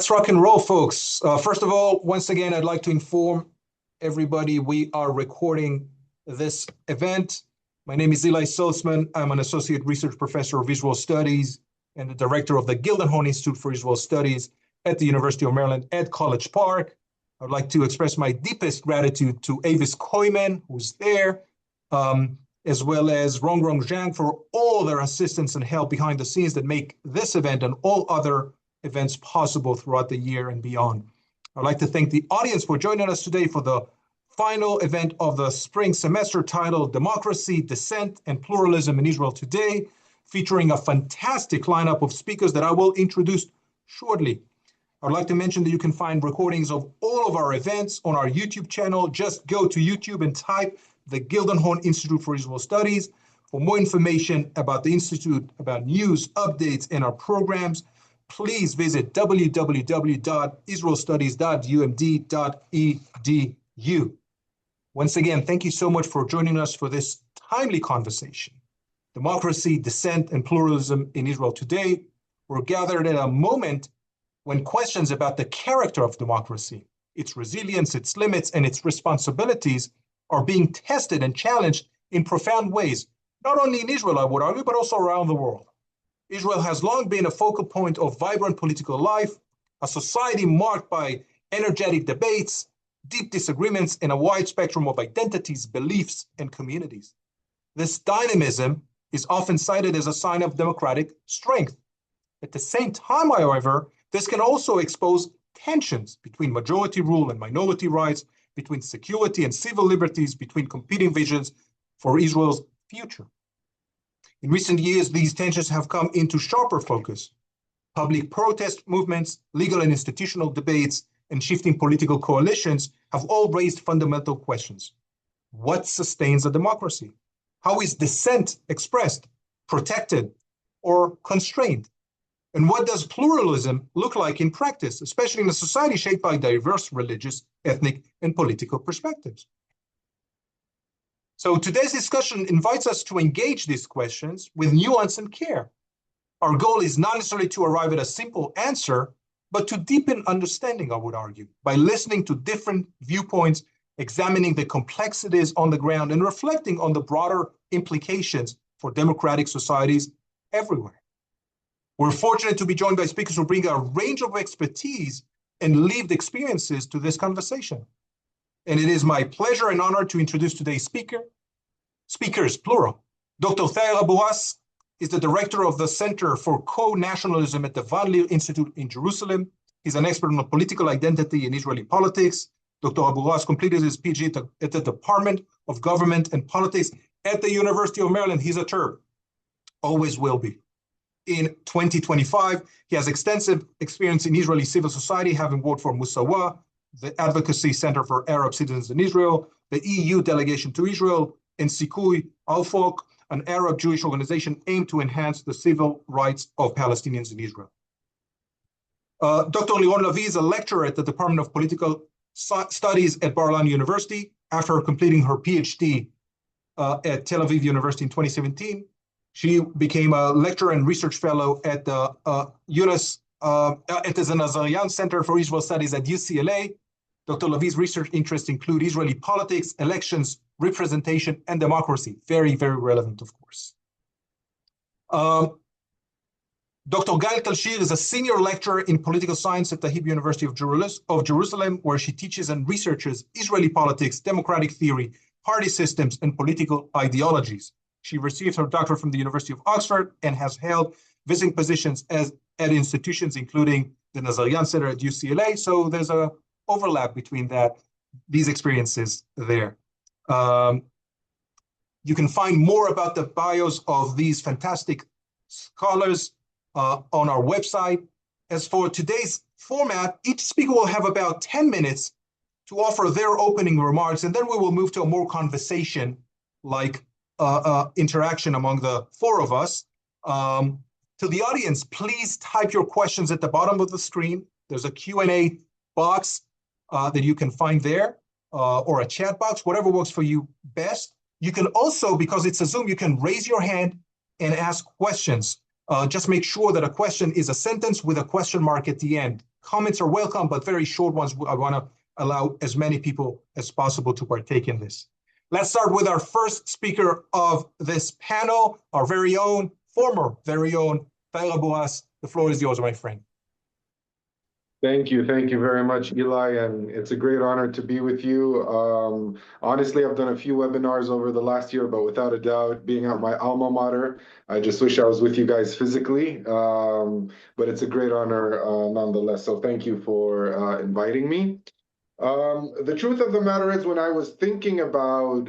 Let's rock and roll, folks. First of all, once again, I'd like to inform everybody we are recording this event. My name is Eli Salzman. I'm an associate research professor of Israel Studies and the director of the Gildenhorn Institute for Israel Studies at the University of Maryland at College Park. I'd like to express my deepest gratitude to Avis Koyman, who's there, as well as Rongrong Zhang for all their assistance and help behind the scenes that make this event and all other events possible throughout the year and beyond. I'd like to thank the audience for joining us today for the final event of the spring semester titled Democracy, Dissent, and Pluralism in Israel Today, featuring a fantastic lineup of speakers that I will introduce shortly. I'd like to mention that you can find recordings of all of our events on our YouTube channel. Just go to YouTube and type the Gildenhorn Institute for Israel Studies. For more information about the Institute, about news, updates, and our programs, please visit www.israelstudies.umd.edu. Once again, thank you so much for joining us for this timely conversation. Democracy, Dissent, and Pluralism in Israel Today. We're gathered at a moment when questions about the character of democracy, its resilience, its limits, and its responsibilities are being tested and challenged in profound ways, not only in Israel, I would argue, but also around the world. Israel has long been a focal point of vibrant political life, a society marked by energetic debates, deep disagreements, and a wide spectrum of identities, beliefs, and communities. This dynamism is often cited as a sign of democratic strength. At the same time, however, this can also expose tensions between majority rule and minority rights, between security and civil liberties, between competing visions for Israel's future. In recent years, these tensions have come into sharper focus. Public protest movements, legal and institutional debates, and shifting political coalitions have all raised fundamental questions. What sustains a democracy? How is dissent expressed, protected, or constrained? And what does pluralism look like in practice, especially in a society shaped by diverse religious, ethnic, and political perspectives? So today's discussion invites us to engage these questions with nuance and care. Our goal is not necessarily to arrive at a simple answer, but to deepen understanding, I would argue, by listening to different viewpoints, examining the complexities on the ground, and reflecting on the broader implications for democratic societies everywhere. We're fortunate to be joined by speakers who bring a range of expertise and lived experiences to this conversation. And it is my pleasure and honor to introduce today's speakers, plural. Dr. Thayer Aburas is the director of the Center for Co-Nationalism at the Van Leer Institute in Jerusalem. He's an expert on political identity in Israeli politics. Dr. Aburas completed his PhD at the Department of Government and Politics at the University of Maryland. He's a Terp, always will be. In 2025, he has extensive experience in Israeli civil society, having worked for Musawa, the Advocacy Center for Arab Citizens in Israel, the EU delegation to Israel, and Sikui Al-Fok, an Arab Jewish organization aimed to enhance the civil rights of Palestinians in Israel. Dr. Liron Lavi is a lecturer at the Department of Political Studies at Bar-Ilan University. After completing her PhD at Tel Aviv University in 2017, she became a lecturer and research fellow at the Nazarian Center for Israel Studies at UCLA. Dr. Lavi's research interests include Israeli politics, elections, representation, and democracy. Very, very relevant, of course. Dr. Gail Talshir is a senior lecturer in political science at the Hebrew University of Jerusalem, where she teaches and researches Israeli politics, democratic theory, party systems, and political ideologies. She received her doctorate from the University of Oxford and has held visiting positions at institutions including the Nazarian Center at UCLA. So there's an overlap between these experiences there. You can find more about the bios of these fantastic scholars on our website. As for today's format, each speaker will have about 10 minutes to offer their opening remarks, and then we will move to a more conversation-like interaction among the four of us. To the audience, please type your questions at the bottom of the screen. There's a Q&A box that you can find there, or a chat box, whatever works for you best. You can also, because it's a Zoom, you can raise your hand and ask questions. Just make sure that a question is a sentence with a question mark at the end. Comments are welcome, but very short ones. I want to allow as many people as possible to partake in this. Let's start with our first speaker of this panel, our former very own, Taylor Boas. The floor is yours, my friend. Thank you very much, Eli, and it's a great honor to be with you. Honestly, I've done a few webinars over the last year, but without a doubt, being at my alma mater, I just wish I was with you guys physically. But it's a great honor nonetheless. So thank you for inviting me. The truth of the matter is, when I was thinking about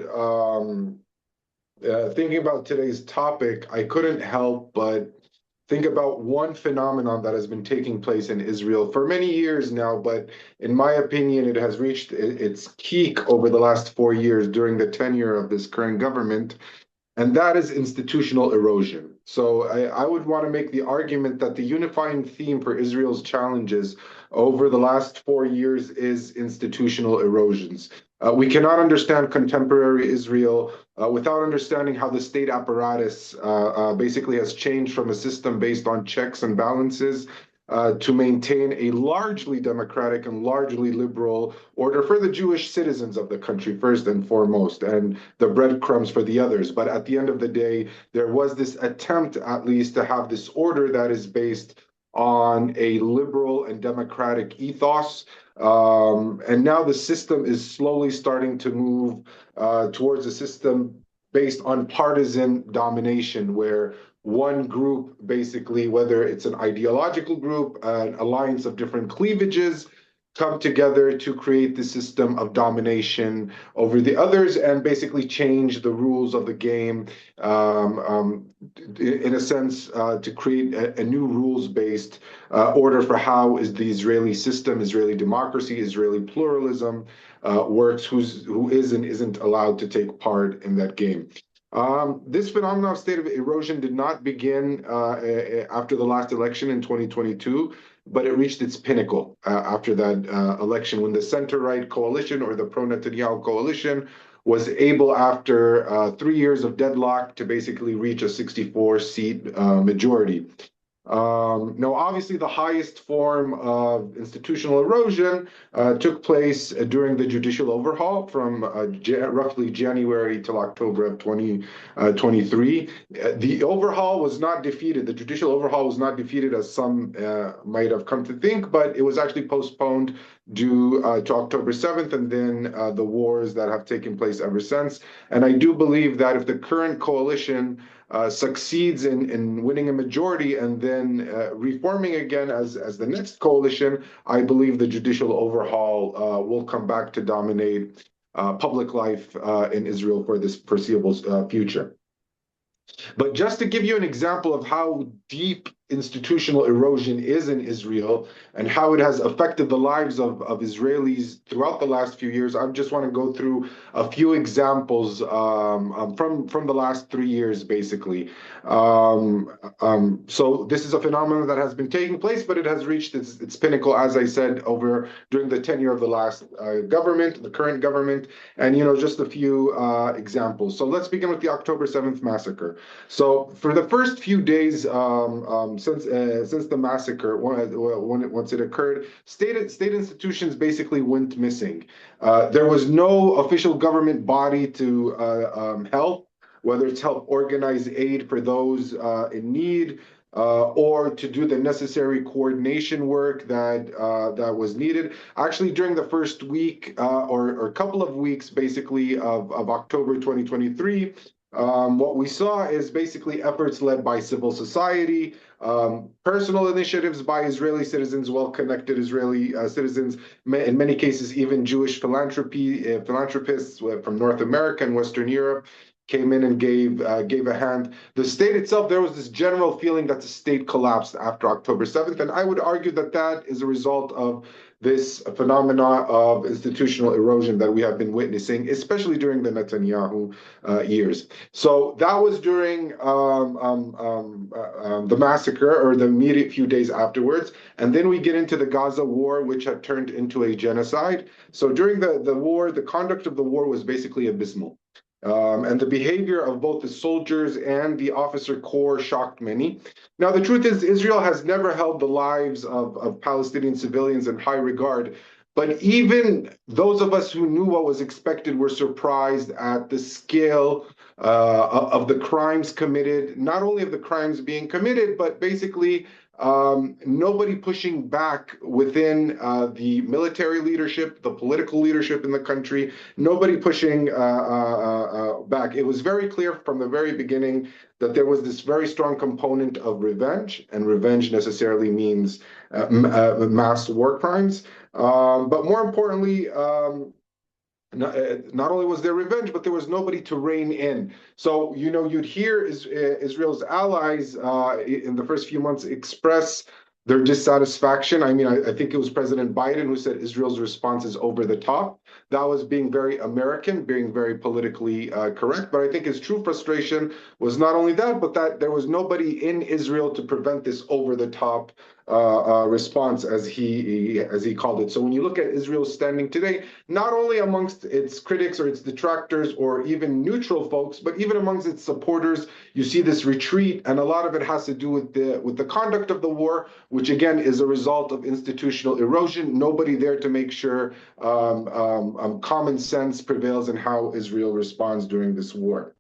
today's topic, I couldn't help but think about one phenomenon that has been taking place in Israel for many years now, but in my opinion, it has reached its peak over the last 4 years during the tenure of this current government, and that is institutional erosion. So I would want to make the argument that the unifying theme for Israel's challenges over the last 4 years is institutional erosions. We cannot understand contemporary Israel without understanding how the state apparatus basically has changed from a system based on checks and balances to maintain a largely democratic and largely liberal order for the Jewish citizens of the country, first and foremost, and the breadcrumbs for the others. But at the end of the day, there was this attempt, at least, to have this order that is based on a liberal and democratic ethos. And now the system is slowly starting to move towards a system based on partisan domination, where one group, basically, whether it's an ideological group, an alliance of different cleavages, come together to create the system of domination over the others and basically change the rules of the game, in a sense, to create a new rules-based order for how is the Israeli system, Israeli democracy, Israeli pluralism works, who is and isn't allowed to take part in that game. This phenomenon of state of erosion did not begin after the last election in 2022, but it reached its pinnacle after that election, when the center-right coalition, or the pro-Netanyahu coalition, was able, after 3 years of deadlock, to basically reach a 64-seat majority. Now, obviously, the highest form of institutional erosion took place during the judicial overhaul from roughly January till October of 2023. The overhaul was not defeated. The judicial overhaul was not defeated, as some might have come to think, but it was actually postponed due to October 7th, and then the wars that have taken place ever since. And I do believe that if the current coalition succeeds in winning a majority and then reforming again as the next coalition, I believe the judicial overhaul will come back to dominate public life in Israel for this foreseeable future. But just to give you an example of how deep institutional erosion is in Israel and how it has affected the lives of Israelis throughout the last few years, I just want to go through a few examples from the last 3 years, basically. So this is a phenomenon that has been taking place, but it has reached its pinnacle, as I said, during the tenure of the last government, the current government, and just a few examples. So let's begin with the October 7th massacre. So for the first few days since the massacre, once it occurred, state institutions basically went missing. There was no official government body to help, whether it's help organize aid for those in need, or to do the necessary coordination work that was needed. Actually, during the first week or couple of weeks, basically, of October 2023, what we saw is basically efforts led by civil society, personal initiatives by Israeli citizens, well-connected Israeli citizens, in many cases even Jewish philanthropists from North America and Western Europe came in and gave a hand. The state itself, there was this general feeling that the state collapsed after October 7th, and I would argue that that is a result of this phenomena of institutional erosion that we have been witnessing, especially during the Netanyahu years. So that was during the massacre, or the immediate few days afterwards. And then we get into the Gaza war, which had turned into a genocide. So during the war, the conduct of the war was basically abysmal. And the behavior of both the soldiers and the officer corps shocked many. Now, the truth is, Israel has never held the lives of Palestinian civilians in high regard. But even those of us who knew what was expected were surprised at the scale of the crimes committed, not only of the crimes being committed, but basically nobody pushing back within the military leadership, the political leadership in the country, nobody pushing back. It was very clear from the very beginning that there was this very strong component of revenge, and revenge necessarily means mass war crimes. But more importantly, not only was there revenge, but there was nobody to rein in. So, you'd hear Israel's allies in the first few months express their dissatisfaction. I mean, I think it was President Biden who said Israel's response is over the top. That was being very American, being very politically correct. But I think his true frustration was not only that, but that there was nobody in Israel to prevent this over the top response, as he called it. So when you look at Israel's standing today, not only amongst its critics or its detractors or even neutral folks, but even amongst its supporters, you see this retreat, and a lot of it has to do with the conduct of the war, which again is a result of institutional erosion. Nobody there to make sure common sense prevails in how Israel responds during this war.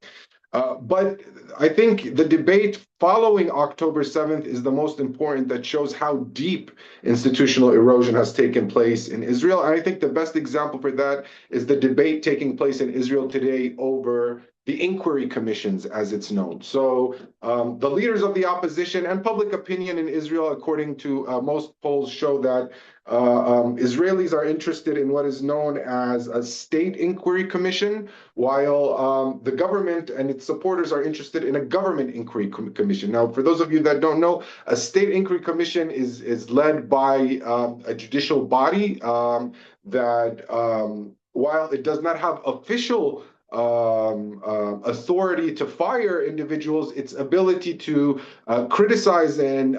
But I think the debate following October 7th is the most important, that shows how deep institutional erosion has taken place in Israel. And I think the best example for that is the debate taking place in Israel today over the inquiry commissions, as it's known. So the leaders of the opposition and public opinion in Israel, according to most polls, show that Israelis are interested in what is known as a state inquiry commission, while the government and its supporters are interested in a government inquiry commission. Now, for those of you that don't know, a state inquiry commission is led by a judicial body that, while it does not have official authority to fire individuals, its ability to criticize and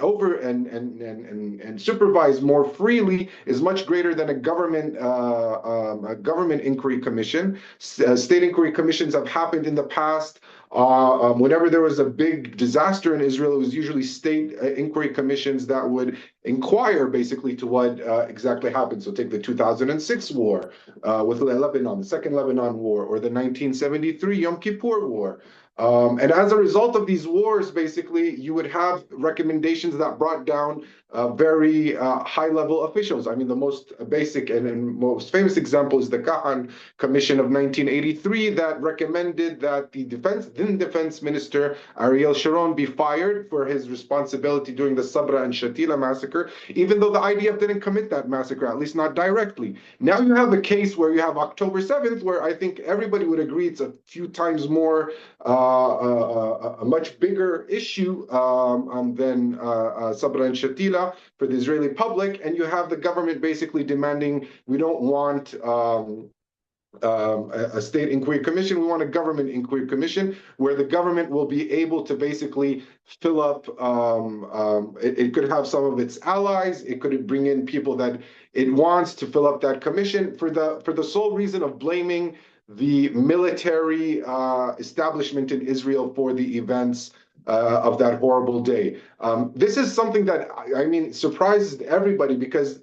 supervise more freely is much greater than a government inquiry commission. State inquiry commissions have happened in the past. Whenever there was a big disaster in Israel, it was usually state inquiry commissions that would inquire basically to what exactly happened. So take the 2006 war with Lebanon, the Second Lebanon War, or the 1973 Yom Kippur War. And as a result of these wars, basically, you would have recommendations that brought down very high-level officials. I mean, the most basic and most famous example is the Kahan Commission of 1983 that recommended that the then defense minister, Ariel Sharon, be fired for his responsibility during the Sabra and Shatila massacre, even though the IDF didn't commit that massacre, at least not directly. Now you have a case where you have October 7th, where I think everybody would agree it's a few times more a much bigger issue than Sabra and Shatila for the Israeli public, and you have the government basically demanding, we don't want a state inquiry commission, we want a government inquiry commission where the government will be able to basically fill up, it could have some of its allies, it could bring in people that it wants to fill up that commission for the sole reason of blaming the military establishment in Israel for the events of that horrible day. This is something that, I mean, surprises everybody because,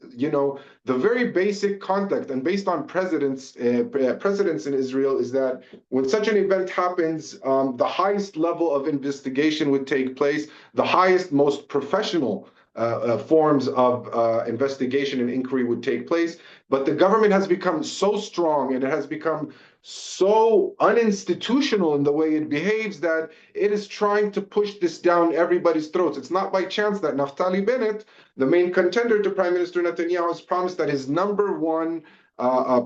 the very basic context and based on precedents in Israel is that when such an event happens, the highest level of investigation would take place, the highest, most professional forms of investigation and inquiry would take place. But the government has become so strong and it has become so uninstitutional in the way it behaves that it is trying to push this down everybody's throats. It's not by chance that Naftali Bennett, the main contender to Prime Minister Netanyahu, has promised that his number one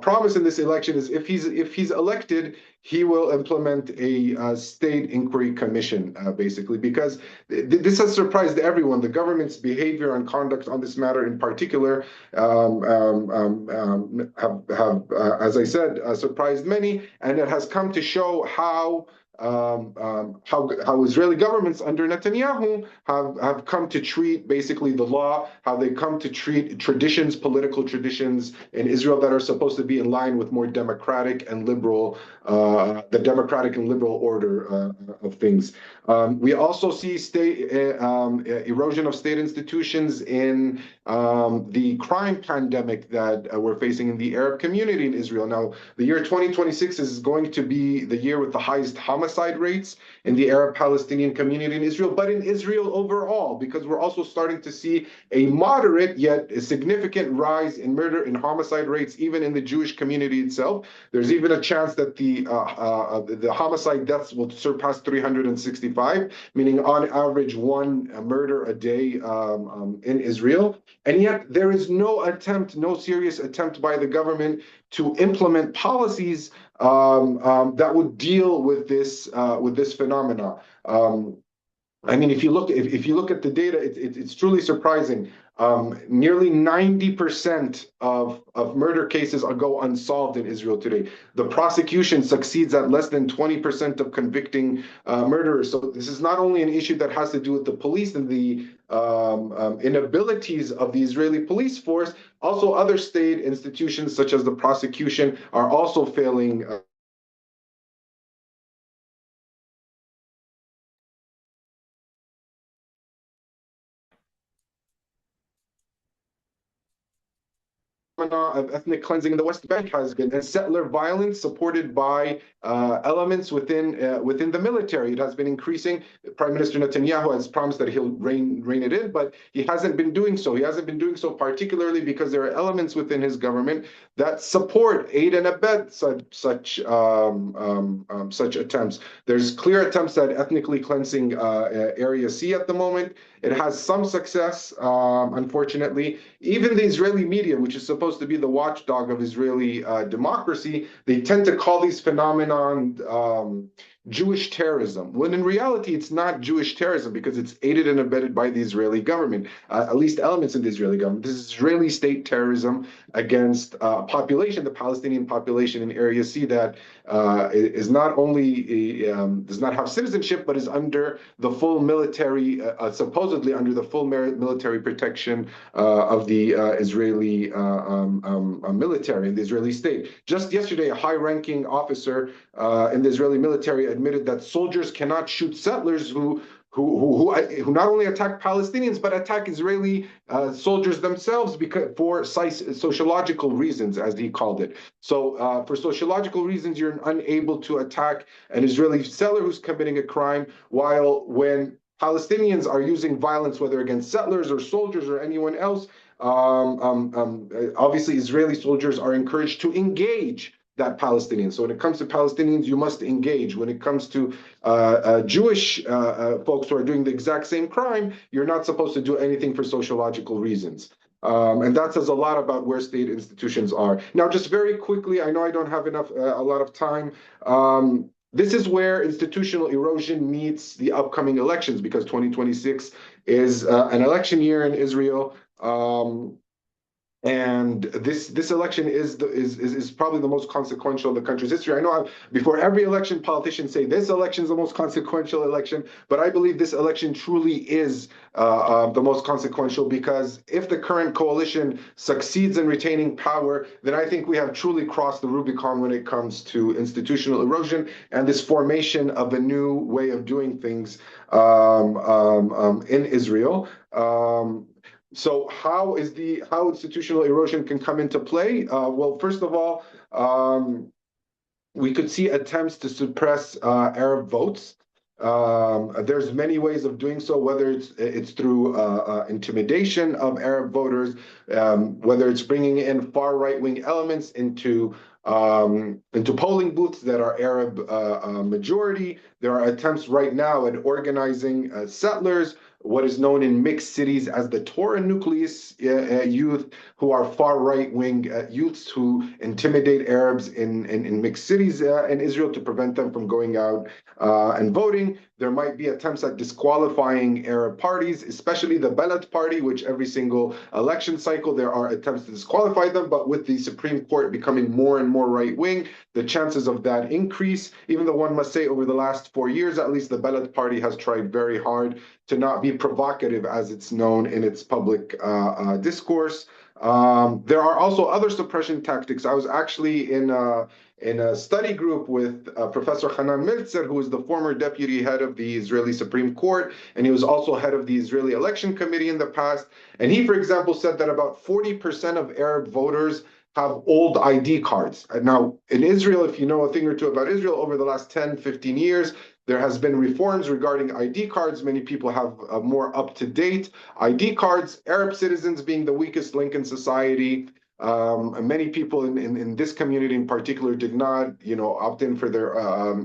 promise in this election is if he's elected, he will implement a state inquiry commission, basically, because this has surprised everyone. The government's behavior and conduct on this matter in particular have as I said, surprised many, and it has come to show how how Israeli governments under Netanyahu have come to treat basically the law, how they come to treat traditions, political traditions in Israel that are supposed to be in line with more democratic and liberal, the democratic and liberal order of things. We also see erosion of state institutions in the crime pandemic that we're facing in the Arab community in Israel. Now, the year 2026 is going to be the year with the highest homicide rates in the Arab Palestinian community in Israel, but in Israel overall, because we're also starting to see a moderate yet a significant rise in murder and homicide rates, even in the Jewish community itself. There's even a chance that the homicide deaths will surpass 365, meaning on average one murder a day in Israel. And yet there is no serious attempt by the government to implement policies that would deal with this phenomena. I mean, if you look at the data, it's truly surprising. Nearly 90% of murder cases go unsolved in Israel today. The prosecution succeeds at less than 20% of convicting murderers. So this is not only an issue that has to do with the police and the inabilities of the Israeli police force, also other state institutions such as the prosecution are also failing. Of ethnic cleansing in the West Bank has been, and settler violence supported by elements within the military. It has been increasing. Prime Minister Netanyahu has promised that he'll rein it in, but he hasn't been doing so. He hasn't been doing so particularly because there are elements within his government that support, aid, and abet such attempts. There's clear attempts at ethnically cleansing Area C at the moment. It has some success, unfortunately. Even the Israeli media, which is supposed to be the watchdog of Israeli democracy, they tend to call these phenomenon Jewish terrorism, when in reality it's not Jewish terrorism because it's aided and abetted by the Israeli government, at least elements in the Israeli government. This is Israeli state terrorism against population, the Palestinian population in Area C that is not only does not have citizenship, but is under the full military, supposedly under the full military protection of the Israeli military and the Israeli state. Just yesterday, a high-ranking officer in the Israeli military admitted that soldiers cannot shoot settlers who not only attack Palestinians but attack Israeli soldiers themselves for sociological reasons, as he called it. So for sociological reasons, you're unable to attack an Israeli settler who's committing a crime, while when Palestinians are using violence, whether against settlers or soldiers or anyone else, obviously Israeli soldiers are encouraged to engage that Palestinian. So when it comes to Palestinians, you must engage. When it comes to Jewish folks who are doing the exact same crime, you're not supposed to do anything for sociological reasons. And that says a lot about where state institutions are. Now, just very quickly, I know I don't have a lot of time. This is where institutional erosion meets the upcoming elections, because 2026 is an election year in Israel. And this election is probably the most consequential of the country's history. I know before every election, politicians say this election is the most consequential election, but I believe this election truly is the most consequential, because if the current coalition succeeds in retaining power, then I think we have truly crossed the Rubicon when it comes to institutional erosion and this formation of a new way of doing things in Israel. So how institutional erosion can come into play? Well, first of all, we could see attempts to suppress Arab votes. There's many ways of doing so, whether it's through intimidation of Arab voters, whether it's bringing in far right-wing elements into polling booths that are Arab majority. There are attempts right now at organizing settlers what is known in mixed cities as the Torah nucleus youth, who are far right-wing youths who intimidate Arabs in mixed cities in Israel to prevent them from going out and voting. There might be attempts at disqualifying Arab parties, especially the Belat party, which every single election cycle there are attempts to disqualify them. But with the Supreme Court becoming more and more right-wing, the chances of that increase. Even though one must say over the last 4 years, at least, the Belat party has tried very hard to not be provocative, as it's known in its public discourse. There are also other suppression tactics. I was actually in a study group with Professor Hanan Meltzer, who is the former deputy head of the Israeli Supreme Court, and he was also head of the Israeli Election Committee in the past. And he, for example, said that about 40% of Arab voters have old ID cards. Now, in Israel, if you know a thing or two about Israel, over the last 10, 15 years, there has been reforms regarding ID cards. Many people have more up-to-date ID cards, Arab citizens being the weakest link in society. Many people in this community in particular did not, opt in for their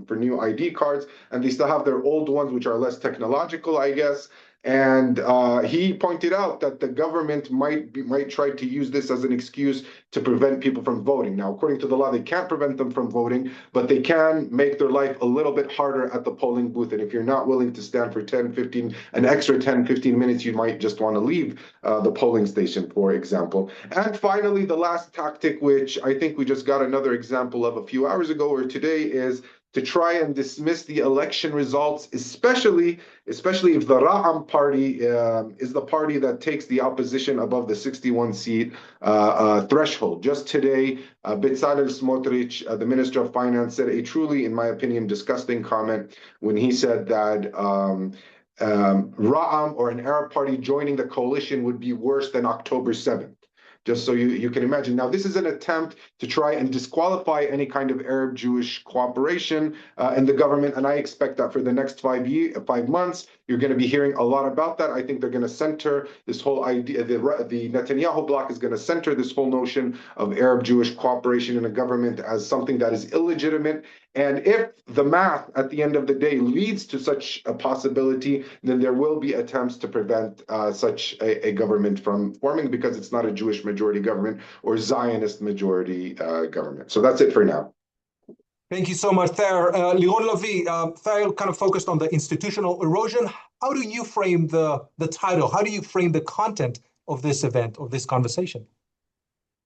for new ID cards, and they still have their old ones, which are less technological, I guess. And he pointed out that the government might try to use this as an excuse to prevent people from voting. Now, according to the law, they can't prevent them from voting, but they can make their life a little bit harder at the polling booth. And if you're not willing to stand for 10, 15, an extra 10, 15 minutes, you might just want to leave the polling station, for example. And finally, the last tactic, which I think we just got another example of a few hours ago or today, is to try and dismiss the election results, especially if the Ra'am party is the party that takes the opposition above the 61 seat threshold. Just today, Bezalel Smotrich, the Minister of Finance, said a truly, in my opinion, disgusting comment when he said that Ra'am, or an Arab party joining the coalition, would be worse than October 7th. Just so you can imagine. Now, this is an attempt to try and disqualify any kind of Arab-Jewish cooperation in the government, and I expect that for the next 5 months, you're going to be hearing a lot about that. I think they're going to center this whole idea, the Netanyahu bloc is going to center this whole notion of Arab-Jewish cooperation in a government as something that is illegitimate. And if the math at the end of the day leads to such a possibility, then there will be attempts to prevent such a government from forming, because it's not a Jewish majority government or Zionist majority government. So that's it for now. Thank you so much, Thayer. Liron Lavi, Thayer kind of focused on the institutional erosion. How do you frame the title? How do you frame the content of this event, of this conversation?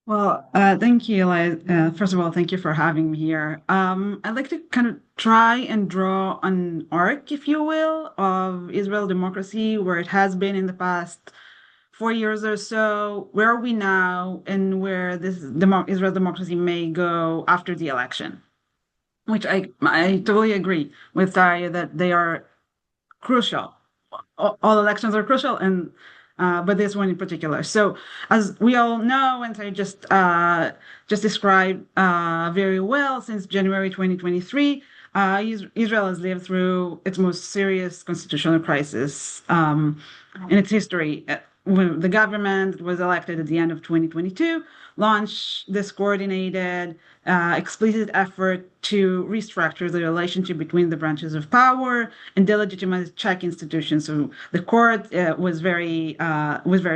Well, thank you, Eli. First of all, thank you for having me here. I'd like to kind of try and draw an arc, if you will, of Israel democracy, where it has been in the past 4 years or so. Where are we now, and where this Israel democracy may go after the election? Which I totally agree with Taya that they are crucial. All elections are crucial, and but this one in particular. So, as we all know, and I just described very well, since January 2023, Israel has lived through its most serious constitutional crisis in its history. When the government was elected at the end of 2022, launched this coordinated, explicit effort to restructure the relationship between the branches of power and delegitimize check institutions. So the court was very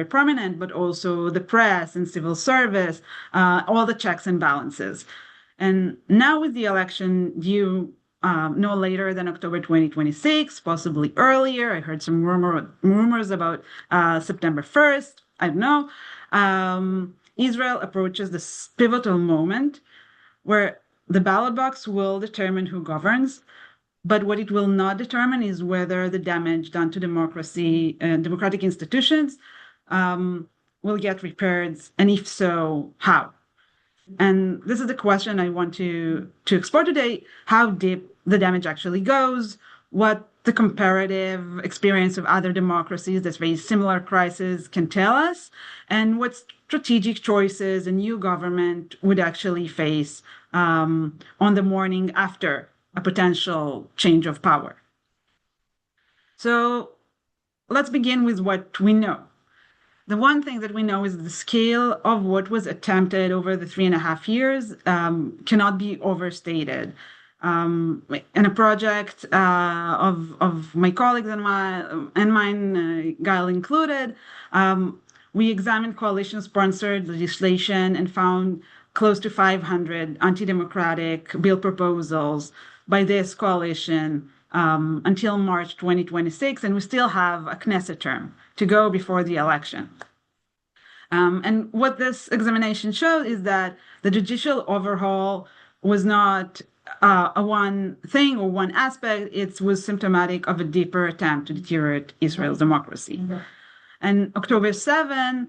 prominent, but also the press and civil service, all the checks and balances. And now with the election due no later than October 2026, possibly earlier. I heard some rumors about September 1st. I don't know. Israel approaches this pivotal moment where the ballot box will determine who governs, but what it will not determine is whether the damage done to democracy and democratic institutions will get repaired, and if so, how? And this is the question I want to explore today: how deep the damage actually goes, what the comparative experience of other democracies that face similar crises can tell us, and what strategic choices a new government would actually face on the morning after a potential change of power. So let's begin with what we know. The one thing that we know is the scale of what was attempted over the 3.5 years cannot be overstated. in a project of my colleagues and mine, Gail included, we examined coalition-sponsored legislation and found close to 500 anti-democratic bill proposals by this coalition until March 2026, and we still have a Knesset term to go before the election. And what this examination showed is that the judicial overhaul was not a one thing or one aspect. It was symptomatic of a deeper attempt to deteriorate Israel's democracy. And October 7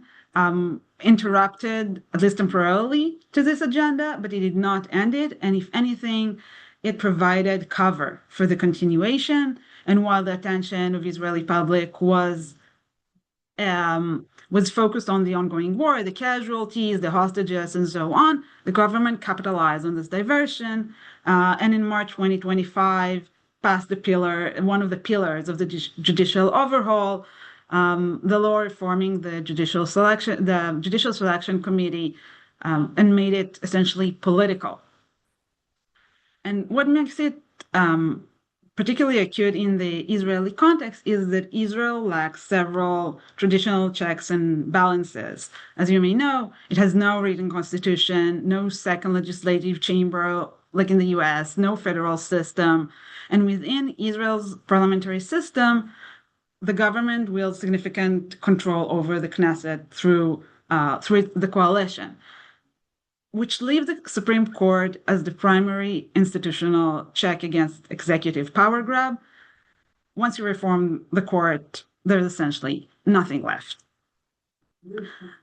interrupted, at least temporarily, to this agenda, but it did not end it. And if anything, it provided cover for the continuation. And while the attention of Israeli public was focused on the ongoing war, the casualties, the hostages, and so on, the government capitalized on this diversion, and in March 2025 passed one of the pillars of the judicial overhaul, the law reforming the Judicial Selection Committee, and made it essentially political. And what makes it particularly acute in the Israeli context is that Israel lacks several traditional checks and balances. As you may know, it has no written constitution, no second legislative chamber like in the US, no federal system. And within Israel's parliamentary system, the government wields significant control over the Knesset through the coalition, which leaves the Supreme Court as the primary institutional check against executive power grab. Once you reform the court, there's essentially nothing left.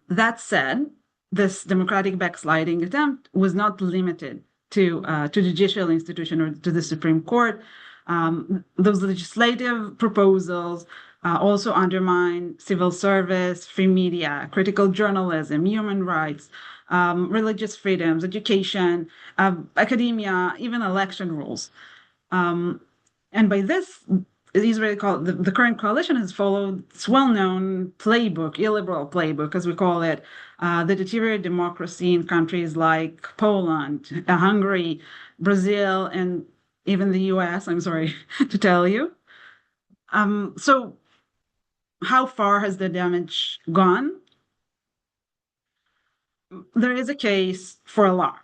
That said, this democratic backsliding attempt was not limited to judicial institution or to the Supreme Court. Those legislative proposals also undermine civil service, free media, critical journalism, human rights, religious freedoms, education, academia, even election rules. And by this, the current coalition has followed its well-known playbook, illiberal playbook, as we call it, that deteriorated democracy in countries like Poland, Hungary, Brazil, and even the US, I'm sorry to tell you. So how far has the damage gone? There is a case for alarm.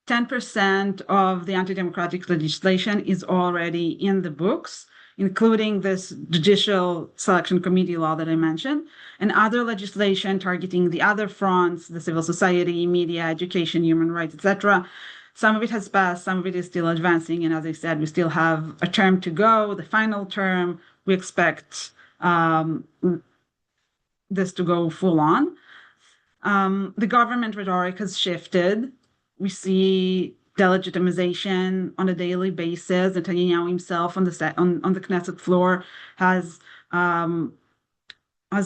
10% of the anti-democratic legislation is already in the books, including this Judicial Selection Committee law that I mentioned, and other legislation targeting the other fronts, the civil society, media, education, human rights, etc. Some of it has passed, some of it is still advancing, and as I said, we still have a term to go, the final term. We expect this to go full on. The government rhetoric has shifted. We see delegitimization on a daily basis. Netanyahu himself on the Knesset floor has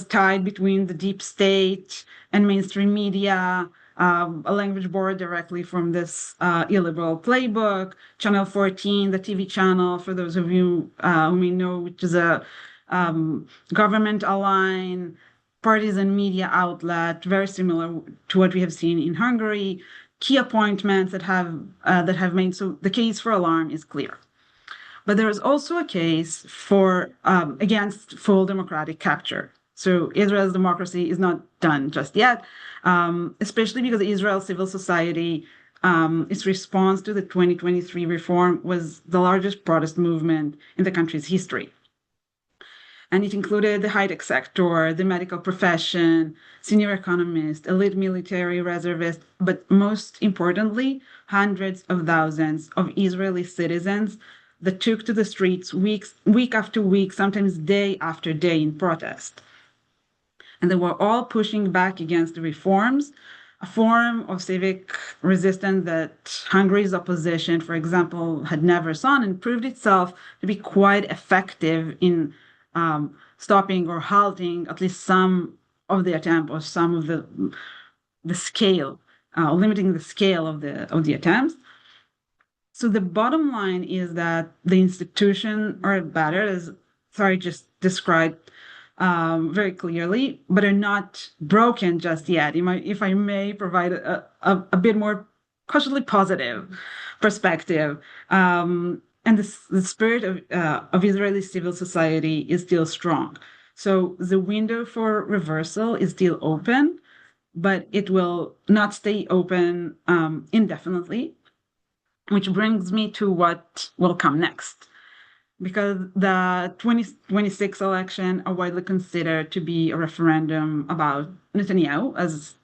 tied between the deep state and mainstream media, a language borrowed directly from this illiberal playbook. Channel 14, the TV channel, for those of you who may know, which is a government-aligned partisan media outlet, very similar to what we have seen in Hungary. Key appointments that have made, so the case for alarm is clear. But there is also a case for against full democratic capture. So Israel's democracy is not done just yet, especially because Israel's civil society, its response to the 2023 reform was the largest protest movement in the country's history. And it included the high-tech sector, the medical profession, senior economists, elite military reservists, but most importantly, hundreds of thousands of Israeli citizens that took to the streets week after week, sometimes day after day in protest. And they were all pushing back against the reforms, a form of civic resistance that Hungary's opposition, for example, had never seen, and proved itself to be quite effective in stopping or halting at least some of the attempt or some of the scale, limiting the scale of the attempts. So the bottom line is that the institution are better, as Sari just described very clearly, but are not broken just yet. If I may provide a bit more cautiously positive perspective. And the spirit of Israeli civil society is still strong. So the window for reversal is still open, but it will not stay open indefinitely, which brings me to what will come next. Because the 2026 election are widely considered to be a referendum about Netanyahu, as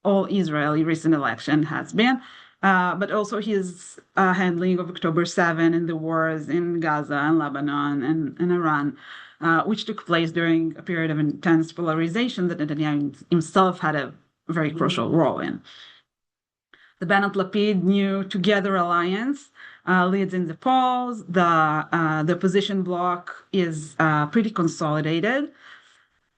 all Israeli recent election has been, but also his handling of October 7 and the wars in Gaza and Lebanon and Iran, which took place during a period of intense polarization that Netanyahu himself had a very crucial role in. The Bennett-Lapid new Together alliance leads in the polls. The opposition bloc is pretty consolidated.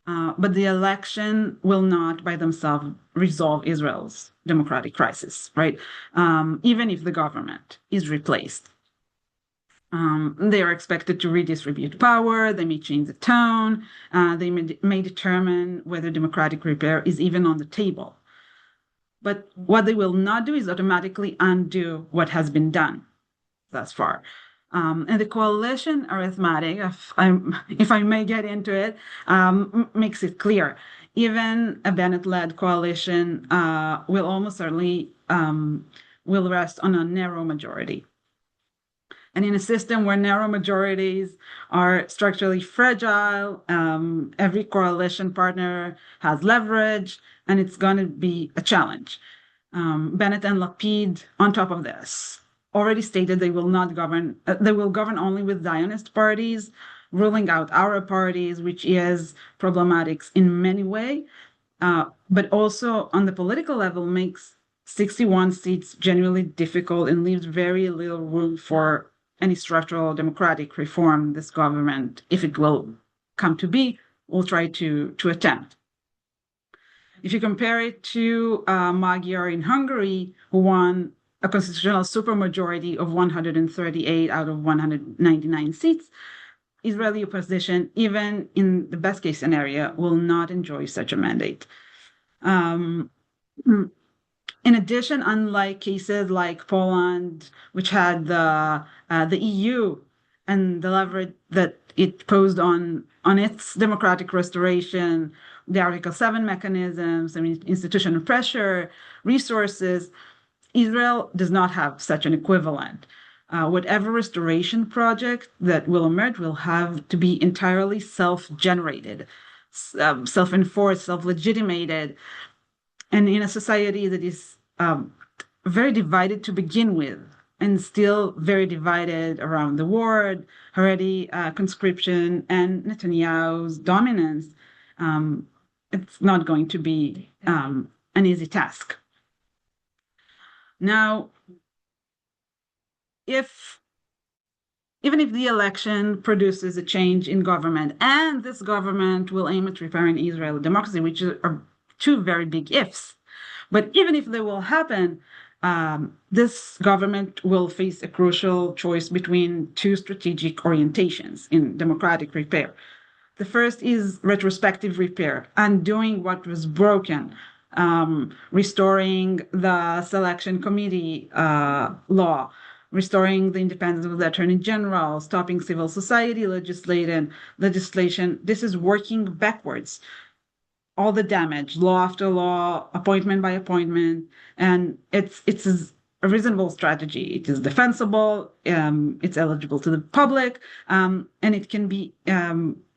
But the election will not by themselves resolve Israel's democratic crisis, right? Even if the government is replaced. They are expected to redistribute power, they may change the tone, they may determine whether democratic repair is even on the table. But what they will not do is automatically undo what has been done thus far. And the coalition arithmetic, if I may get into it, makes it clear. Even a Bennett-led coalition will almost certainly will rest on a narrow majority. And in a system where narrow majorities are structurally fragile, every coalition partner has leverage, and it's going to be a challenge. Bennett and Lapid, on top of this, already stated they will not govern, they will govern only with Zionist parties, ruling out Arab parties, which is problematic in many ways, but also on the political level makes 61 seats genuinely difficult and leaves very little room for any structural democratic reform this government, if it will come to be, will try to attempt. If you compare it to Magyar in Hungary, who won a constitutional supermajority of 138 out of 199 seats, Israeli opposition, even in the best case scenario, will not enjoy such a mandate. In addition, unlike cases like Poland, which had the EU and the leverage that it posed on its democratic restoration, the Article 7 mechanisms, institutional pressure, resources, Israel does not have such an equivalent. Whatever restoration project that will emerge will have to be entirely self-generated, self-enforced, self-legitimated, and in a society that is very divided to begin with, and still very divided around the war, Haredi conscription, and Netanyahu's dominance, it's not going to be an easy task. Now, even if the election produces a change in government, and this government will aim at repairing Israeli democracy, which are two very big ifs, but even if they will happen, this government will face a crucial choice between two strategic orientations in democratic repair. The first is retrospective repair, undoing what was broken, restoring the selection committee law, restoring the independence of the attorney general, stopping civil society legislation. This is working backwards. All the damage, law after law, appointment by appointment, and it's a reasonable strategy. It is defensible, it's eligible to the public, and it can be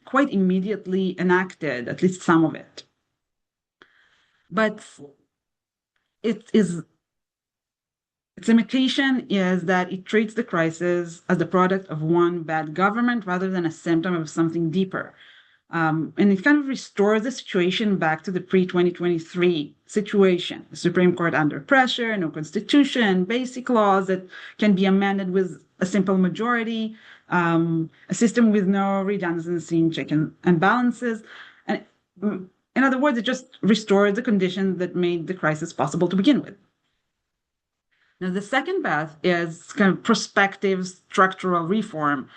quite immediately enacted, at least some of it. But its limitation is that it treats the crisis as the product of one bad government rather than a symptom of something deeper. And it kind of restores the situation back to the pre-2023 situation. The Supreme Court under pressure, no constitution, basic laws that can be amended with a simple majority, a system with no redundancy in check and balances. And in other words, it just restored the conditions that made the crisis possible to begin with. Now, the second path is kind of prospective structural reform,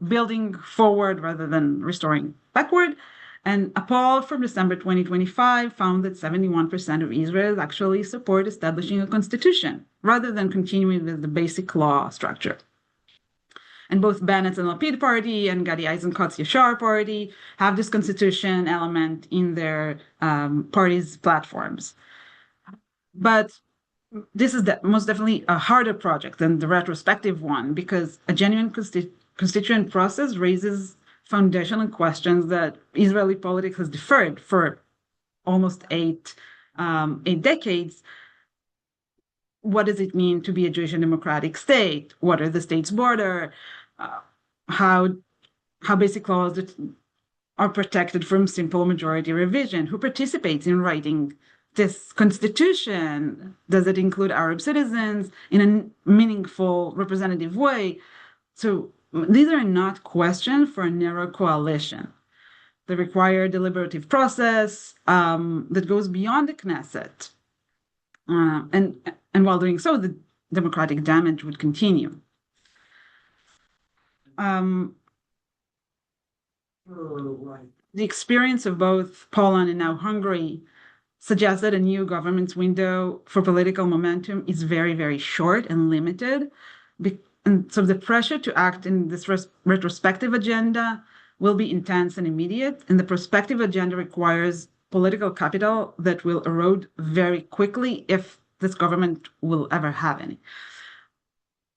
building forward rather than restoring backward. And a poll from December 2025 found that 71% of Israelis actually support establishing a constitution rather than continuing with the basic law structure. And both Bennett's and Lapid party and Gadi Eisenkot's Yashar party have this constitution element in their party's platforms. But this is most definitely a harder project than the retrospective one, because a genuine constituent process raises foundational questions that Israeli politics has deferred for almost eight decades. What does it mean to be a Jewish and democratic state? What are the state's border? How basic laws are protected from simple majority revision? Who participates in writing this constitution? Does it include Arab citizens in a meaningful, representative way? So these are not questions for a narrow coalition. They require a deliberative process that goes beyond the Knesset. And while doing so, the democratic damage would continue. The experience of both Poland and now Hungary suggests that a new government's window for political momentum is very, very short and limited. And so the pressure to act in this retrospective agenda will be intense and immediate. And the prospective agenda requires political capital that will erode very quickly if this government will ever have any.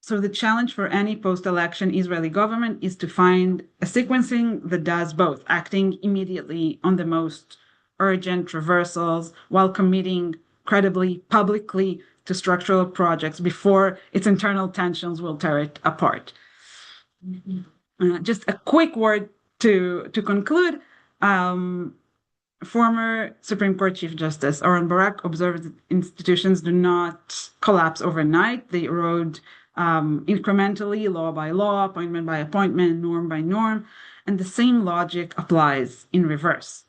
So the challenge for any post-election Israeli government is to find a sequencing that does both, acting immediately on the most urgent reversals while committing credibly, publicly to structural projects before its internal tensions will tear it apart. Just a quick word to conclude. Former Supreme Court Chief Justice Aaron Barak observed that institutions do not collapse overnight. They erode incrementally, law by law, appointment by appointment, norm by norm, and the same logic applies in reverse.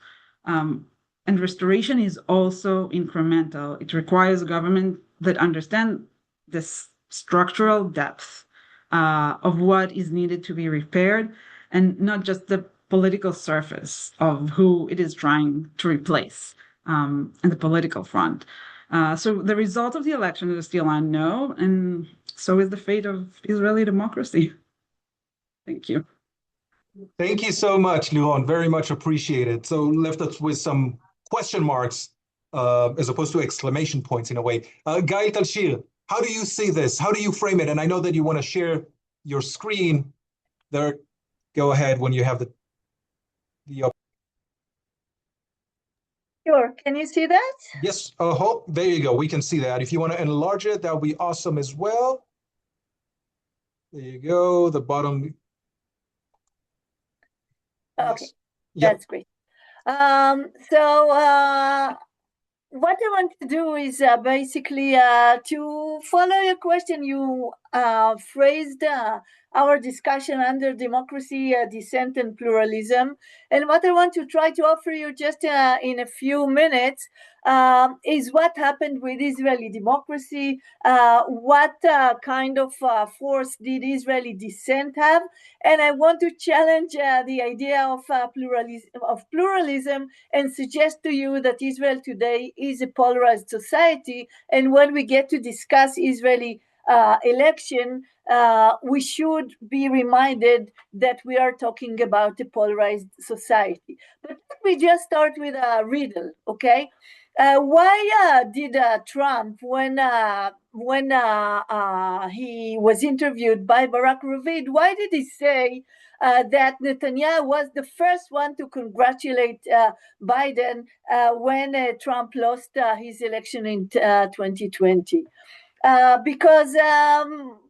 And restoration is also incremental. It requires a government that understands this structural depth of what is needed to be repaired, and not just the political surface of who it is trying to replace in the political front. So the results of the election are still unknown, and so is the fate of Israeli democracy. Thank you. Thank you so much, Liron. Very much appreciated. So left us with some question marks as opposed to exclamation points in a way. Guy Talshir, how do you see this? How do you frame it? And I know that you want to share your screen there. Go ahead when you have the Sure. Can you see that? Yes. There you go. We can see that. If you want to enlarge it, that would be awesome as well. There you go. The bottom. Okay. Yes. Yep. That's great. So what I want to do is basically to follow your question. You phrased our discussion under democracy, dissent, and pluralism. And what I want to try to offer you just in a few minutes is what happened with Israeli democracy, what kind of force did Israeli dissent have, and I want to challenge the idea of pluralism and suggest to you that Israel today is a polarized society, and when we get to discuss Israeli election, we should be reminded that we are talking about a polarized society. But let me just start with a riddle, okay? Why did Trump, when he was interviewed by Barack Ravid, why did he say that Netanyahu was the first one to congratulate Biden when Trump lost his election in 2020? Because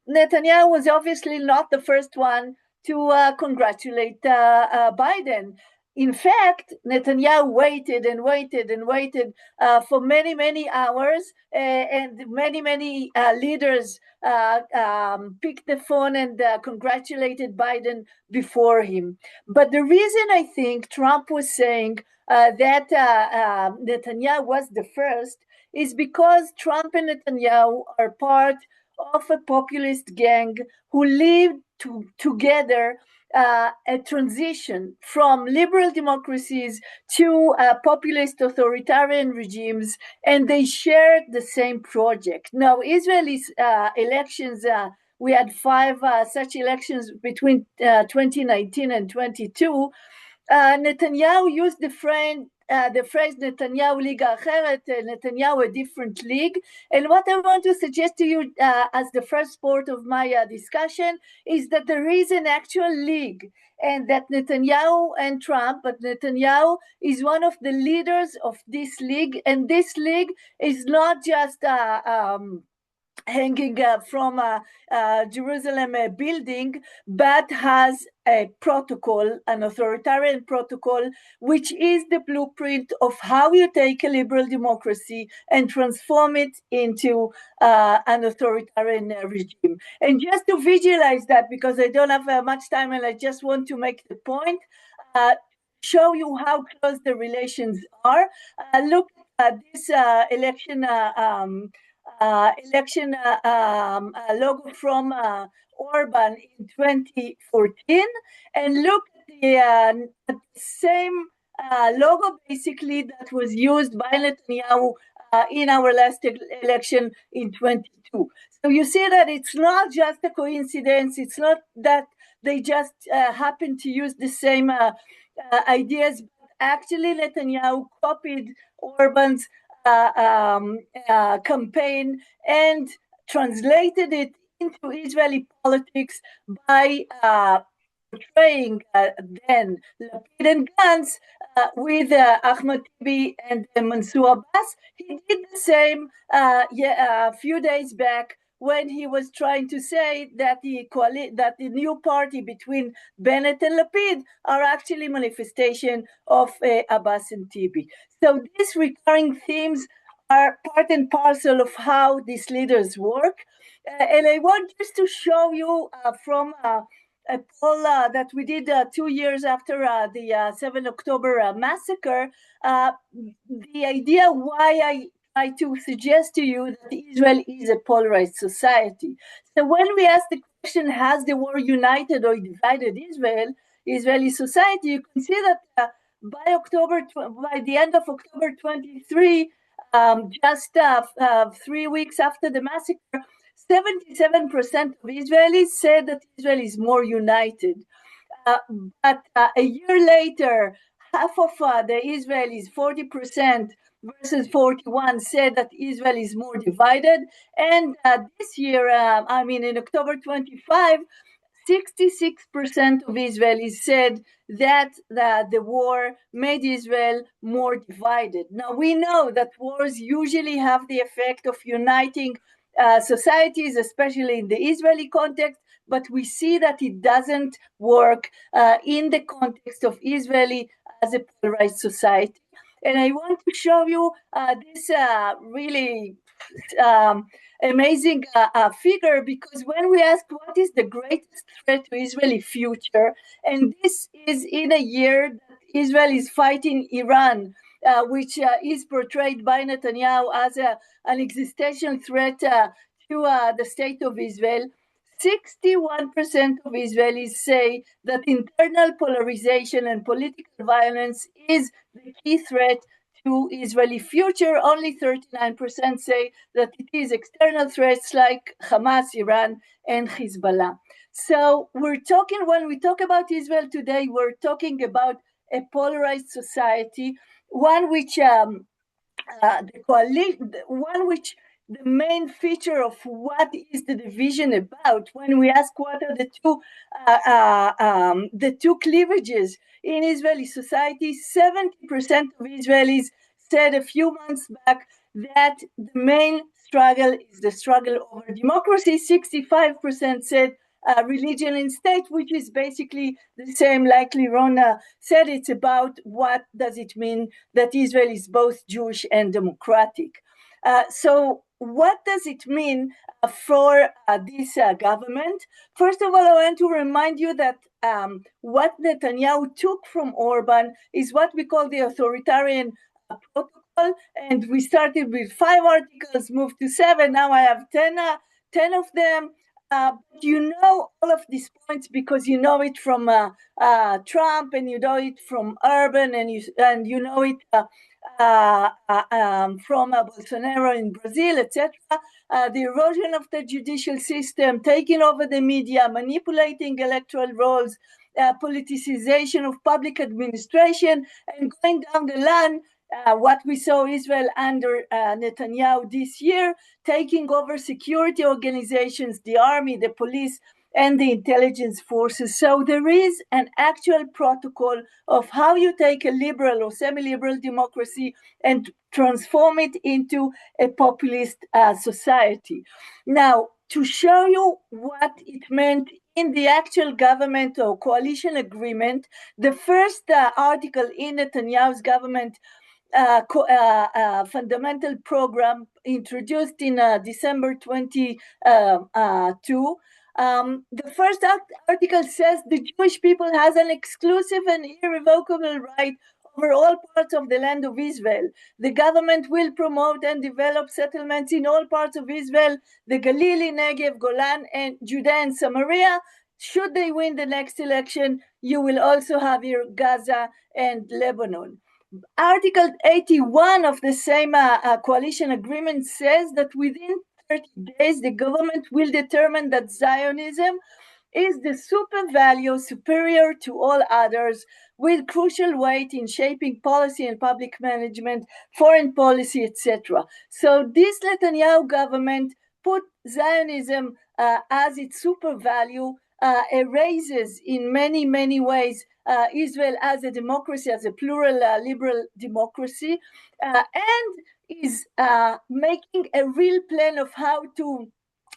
Netanyahu was obviously not the first one to congratulate Biden. In fact, Netanyahu waited and waited and waited for many, many hours, and many leaders picked the phone and congratulated Biden before him. But the reason I think Trump was saying that Netanyahu was the first is because Trump and Netanyahu are part of a populist gang who lived together a transition from liberal democracies to populist authoritarian regimes, and they shared the same project. Now, Israel's elections, we had 5 such elections between 2019 and 22. Netanyahu used the phrase Netanyahu Liga Acheret, Netanyahu a different league. And what I want to suggest to you as the first part of my discussion is that there is an actual league, and that Netanyahu and Trump, but Netanyahu is one of the leaders of this league, and this league is not just hanging from a Jerusalem building, but has a protocol, an authoritarian protocol, which is the blueprint of how you take a liberal democracy and transform it into an authoritarian regime. And just to visualize that, because I don't have much time and I just want to make the point, show you how close the relations are. Look at this election logo from Orban in 2014, and look at the same logo basically that was used by Netanyahu in our last election in 22. So you see that it's not just a coincidence. It's not that they just happen to use the same ideas. Actually, Netanyahu copied Orban's campaign and translated it into Israeli politics by portraying then Lapid and Gantz with Ahmed Tibi and Mansour Abbas. He did the same a few days back when he was trying to say that the new party between Bennett and Lapid are actually manifestation of Abbas and Tibi. So these recurring themes are part and parcel of how these leaders work. And I want just to show you from a poll that we did 2 years after the 7 October massacre, the idea why I try to suggest to you that Israel is a polarized society. So when we ask the question, has the war united or divided Israeli society, you can see that by the end of October 23, just 3 weeks after the massacre, 77% of Israelis said that Israel is more united. But a year later, half of the Israelis, 40% versus 41, said that Israel is more divided. And this year, in October 25, 66% of Israelis said that the war made Israel more divided. Now, we know that wars usually have the effect of uniting societies, especially in the Israeli context, but we see that it doesn't work in the context of Israeli as a polarized society. And I want to show you this really amazing figure, because when we ask what is the greatest threat to Israeli future, and this is in a year that Israel is fighting Iran, which is portrayed by Netanyahu as an existential threat to the state of Israel, 61% of Israelis say that internal polarization and political violence is the key threat to Israeli future. Only 39% say that it is external threats like Hamas, Iran, and Hezbollah. So when we talk about Israel today, we're talking about a polarized society, one which the main feature of what is the division about, when we ask what are the two cleavages in Israeli society, 70% of Israelis said a few months back that the main struggle is the struggle over democracy. 65% said religion and state, which is basically the same, like Lirona said. It's about what does it mean that Israel is both Jewish and democratic. So what does it mean for this government? First of all, I want to remind you that what Netanyahu took from Orban is what we call the authoritarian protocol. And we started with 5 articles, moved to 7. Now I have 10 of them. You know all of these points because you know it from Trump, and you know it from Urban, and you know it from Bolsonaro in Brazil, etc. The erosion of the judicial system, taking over the media, manipulating electoral rolls, politicization of public administration, and going down the line. What we saw Israel under Netanyahu this year, taking over security organizations, the army, the police, and the intelligence forces. So there is an actual protocol of how you take a liberal or semi-liberal democracy and transform it into a populist society. Now, to show you what it meant in the actual government or coalition agreement, the first article in Netanyahu's government fundamental program introduced in December 22. The first article says the Jewish people has an exclusive and irrevocable right over all parts of the land of Israel. The government will promote and develop settlements in all parts of Israel, the Galilee, Negev, Golan, and Judea and Samaria. Should they win the next election, you will also have here Gaza and Lebanon. Article 81 of the same coalition agreement says that within 30 days, the government will determine that Zionism is the super value superior to all others, with crucial weight in shaping policy and public management, foreign policy, etc. So this Netanyahu government put Zionism as its super value, erases in many, many ways Israel as a democracy, as a plural liberal democracy, and is making a real plan of how to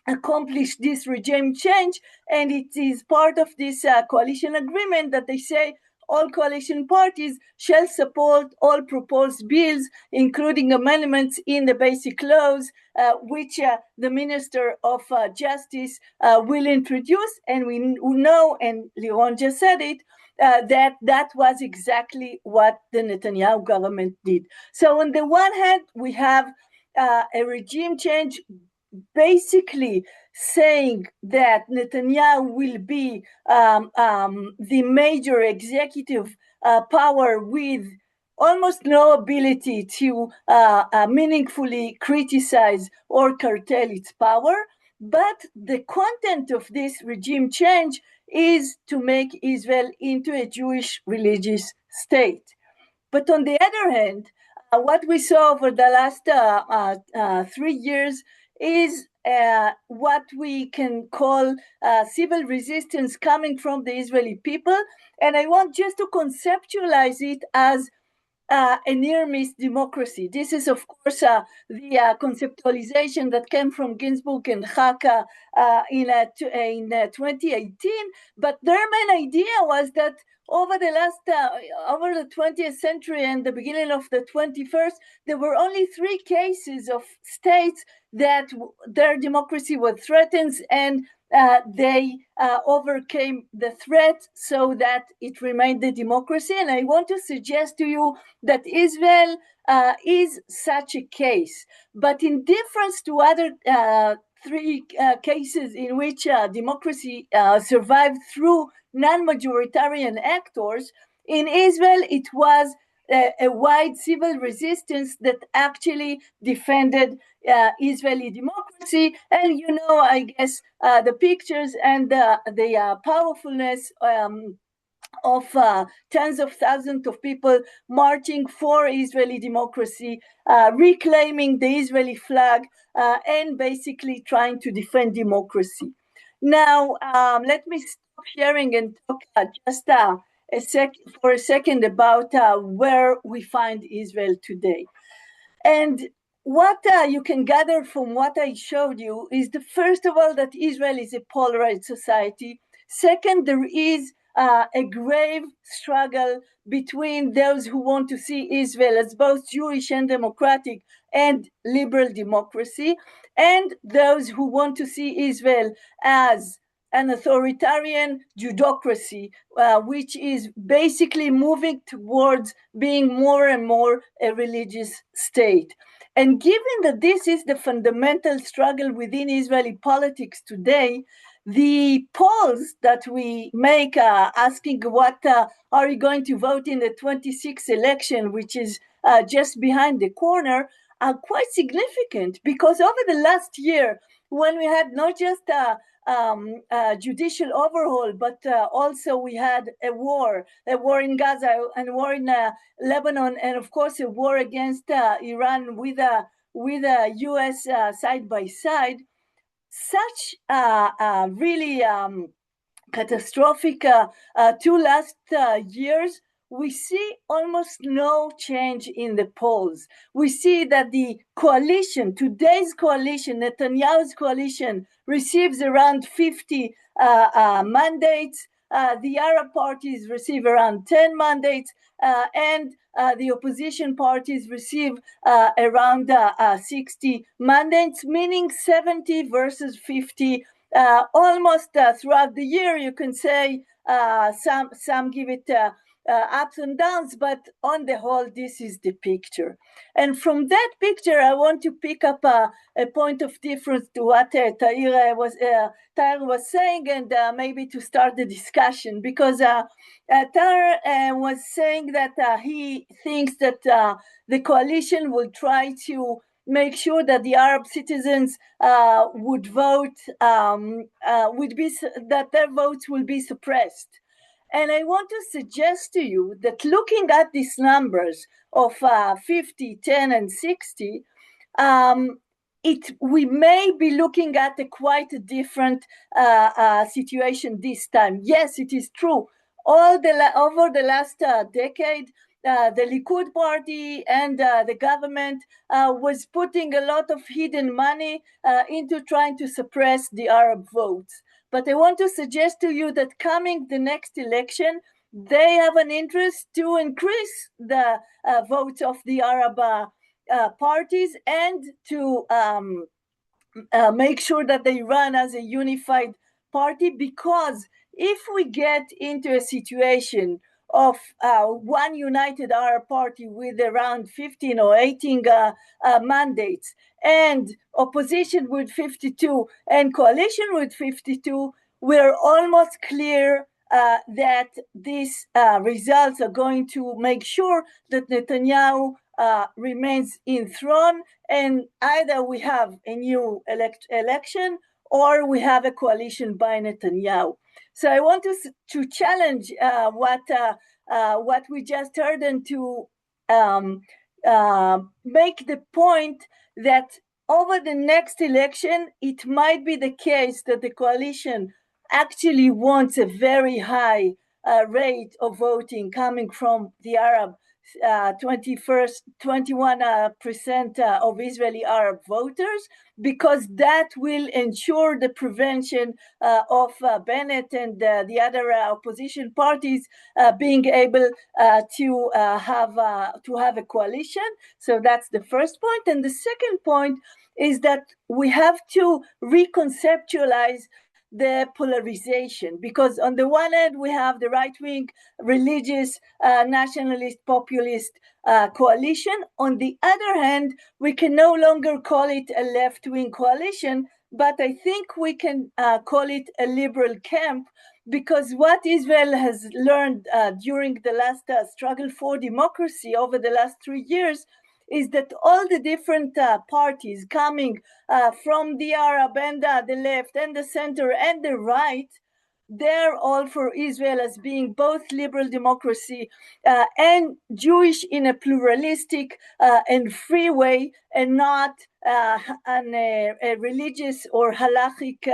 accomplish this regime change. And it is part of this coalition agreement that they say all coalition parties shall support all proposed bills, including amendments in the basic laws, which the Minister of Justice will introduce. And we know, and Liron just said it, that was exactly what the Netanyahu government did. So on the one hand, we have a regime change basically saying that Netanyahu will be the major executive power with almost no ability to meaningfully criticize or curtail its power. But the content of this regime change is to make Israel into a Jewish religious state. But on the other hand, what we saw over the last 3 years is what we can call civil resistance coming from the Israeli people. And I want just to conceptualize it as a near-miss democracy. This is, of course, the conceptualization that came from Ginsburg and Chaka in 2018. But their main idea was that over the 20th century and the beginning of the 21st, there were only 3 cases of states that their democracy was threatened, and they overcame the threat so that it remained a democracy. And I want to suggest to you that Israel is such a case. But in difference to other 3 cases in which democracy survived through non-majoritarian actors, in Israel it was a wide civil resistance that actually defended Israeli democracy. And you know, I guess, the pictures and the powerfulness of tens of thousands of people marching for Israeli democracy, reclaiming the Israeli flag, and basically trying to defend democracy. Now, let me stop sharing and talk just for a second about where we find Israel today. And what you can gather from what I showed you is, first of all, that Israel is a polarized society. Second, there is a grave struggle between those who want to see Israel as both Jewish and democratic and liberal democracy, and those who want to see Israel as an authoritarian judocracy, which is basically moving towards being more and more a religious state. And given that this is the fundamental struggle within Israeli politics today, the polls that we make asking what are you going to vote in the 26th election, which is just behind the corner, are quite significant, because over the last year, when we had not just judicial overhaul, but also we had a war in Gaza, and a war in Lebanon, and of course a war against Iran with US side by side. Such really catastrophic 2 last years, we see almost no change in the polls. We see that the coalition, today's coalition, Netanyahu's coalition, receives around 50 mandates. The Arab parties receive around 10 mandates, and the opposition parties receive around 60 mandates, meaning 70 versus 50. Almost throughout the year, you can say some give it ups and downs, but on the whole, this is the picture. And from that picture, I want to pick up a point of difference to what Tahir was saying, and maybe to start the discussion, because Tahir was saying that he thinks that the coalition will try to make sure that the Arab citizens would vote, that their votes will be suppressed. And I want to suggest to you that looking at these numbers of 50, 10, and 60, we may be looking at a quite a different situation this time. Yes, it is true. Over the last decade, the Likud party and the government was putting a lot of hidden money into trying to suppress the Arab votes. But I want to suggest to you that coming the next election, they have an interest to increase the votes of the Arab parties, and to make sure that they run as a unified party. Because if we get into a situation of one united Arab party with around 15 or 18 mandates, and opposition with 52 and coalition with 52, we're almost clear that these results are going to make sure that Netanyahu remains in throne, and either we have a new election or we have a coalition by Netanyahu. So I want to challenge what we just heard, and to make the point that over the next election, it might be the case that the coalition actually wants a very high rate of voting coming from the Arab 21% of Israeli Arab voters, because that will ensure the prevention of Bennett and the other opposition parties being able to have a coalition. So that's the first point. And the second point is that we have to reconceptualize the polarization, because on the one hand we have the right-wing religious nationalist populist coalition. On the other hand, we can no longer call it a left-wing coalition, but I think we can call it a liberal camp, because what Israel has learned during the last struggle for democracy over the last 3 years is that all the different parties coming from the Arab and the left and the center and the right, they're all for Israel as being both liberal democracy and Jewish in a pluralistic and free way, and not a religious or halachic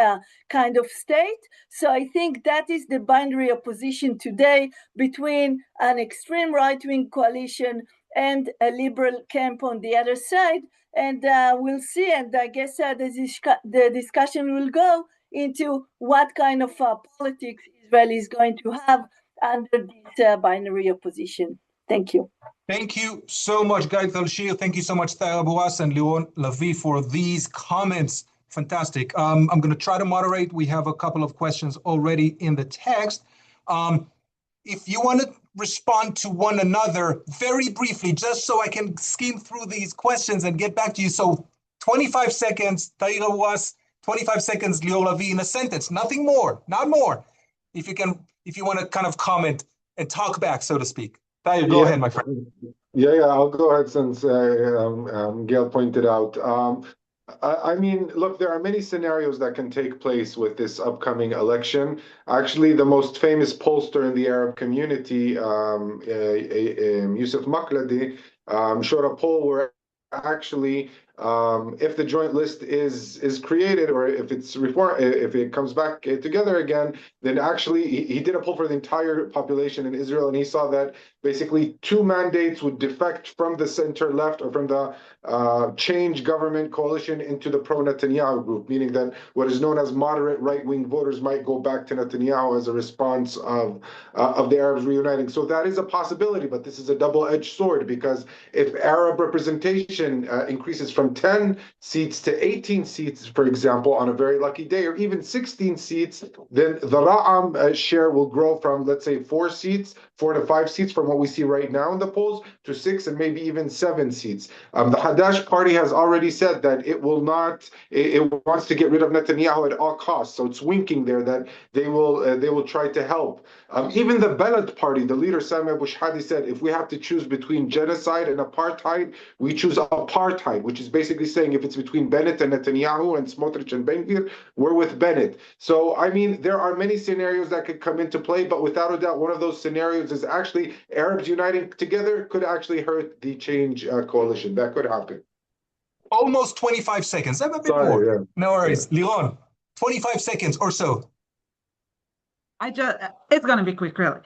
kind of state. So I think that is the binary opposition today between an extreme right-wing coalition and a liberal camp on the other side. And we'll see, and I guess the discussion will go into what kind of politics Israel is going to have under this binary opposition. Thank you. Thank you so much, Guy Talshir. Thank you so much, Tahir Abu Ras and Liron Lavi, for these comments Fantastic. I'm going to try to moderate. We have a couple of questions already in the text. If you want to respond to one another very briefly, just so I can skim through these questions and get back to you. So 25 seconds, Taira was 25 seconds, Lior Lavi, in a sentence, nothing more, not more. If you want to kind of comment and talk back, so to speak. Taira, go ahead, my friend. Yeah, I'll go ahead since Gail pointed out. I mean, look, there are many scenarios that can take place with this upcoming election. Actually, the most famous pollster in the Arab community, Yusuf Makladi, showed a poll where actually, if the joint list is created, or if it's reformed, if it comes back together again, then actually he did a poll for the entire population in Israel, and he saw that basically 2 mandates would defect from the center left or from the change government coalition into the pro-Netanyahu group, meaning that what is known as moderate right-wing voters might go back to Netanyahu as a response of the Arabs reuniting. So that is a possibility, but this is a double-edged sword, because if Arab representation increases from 10 seats to 18 seats, for example, on a very lucky day, or even 16 seats, then the Ra'am share will grow from, let's say, 4 to 5 seats from what we see right now in the polls to 6 and maybe even 7 seats. The Hadash party has already said that it wants to get rid of Netanyahu at all costs. So it's winking there that they will try to help. Even the Balad party, the leader Sami Abu Shhadi said, if we have to choose between genocide and apartheid, we choose apartheid, which is basically saying if it's between Bennett and Netanyahu and Smotrich and Ben-Gvir, we're with Bennett. So, I mean, there are many scenarios that could come into play, but without a doubt, one of those scenarios is actually Arabs uniting together could actually hurt the change coalition. That could happen. Almost 25 seconds. A bit more. Yeah. No worries. Yeah. Liron, 25 seconds or so. It's going to be quick, really.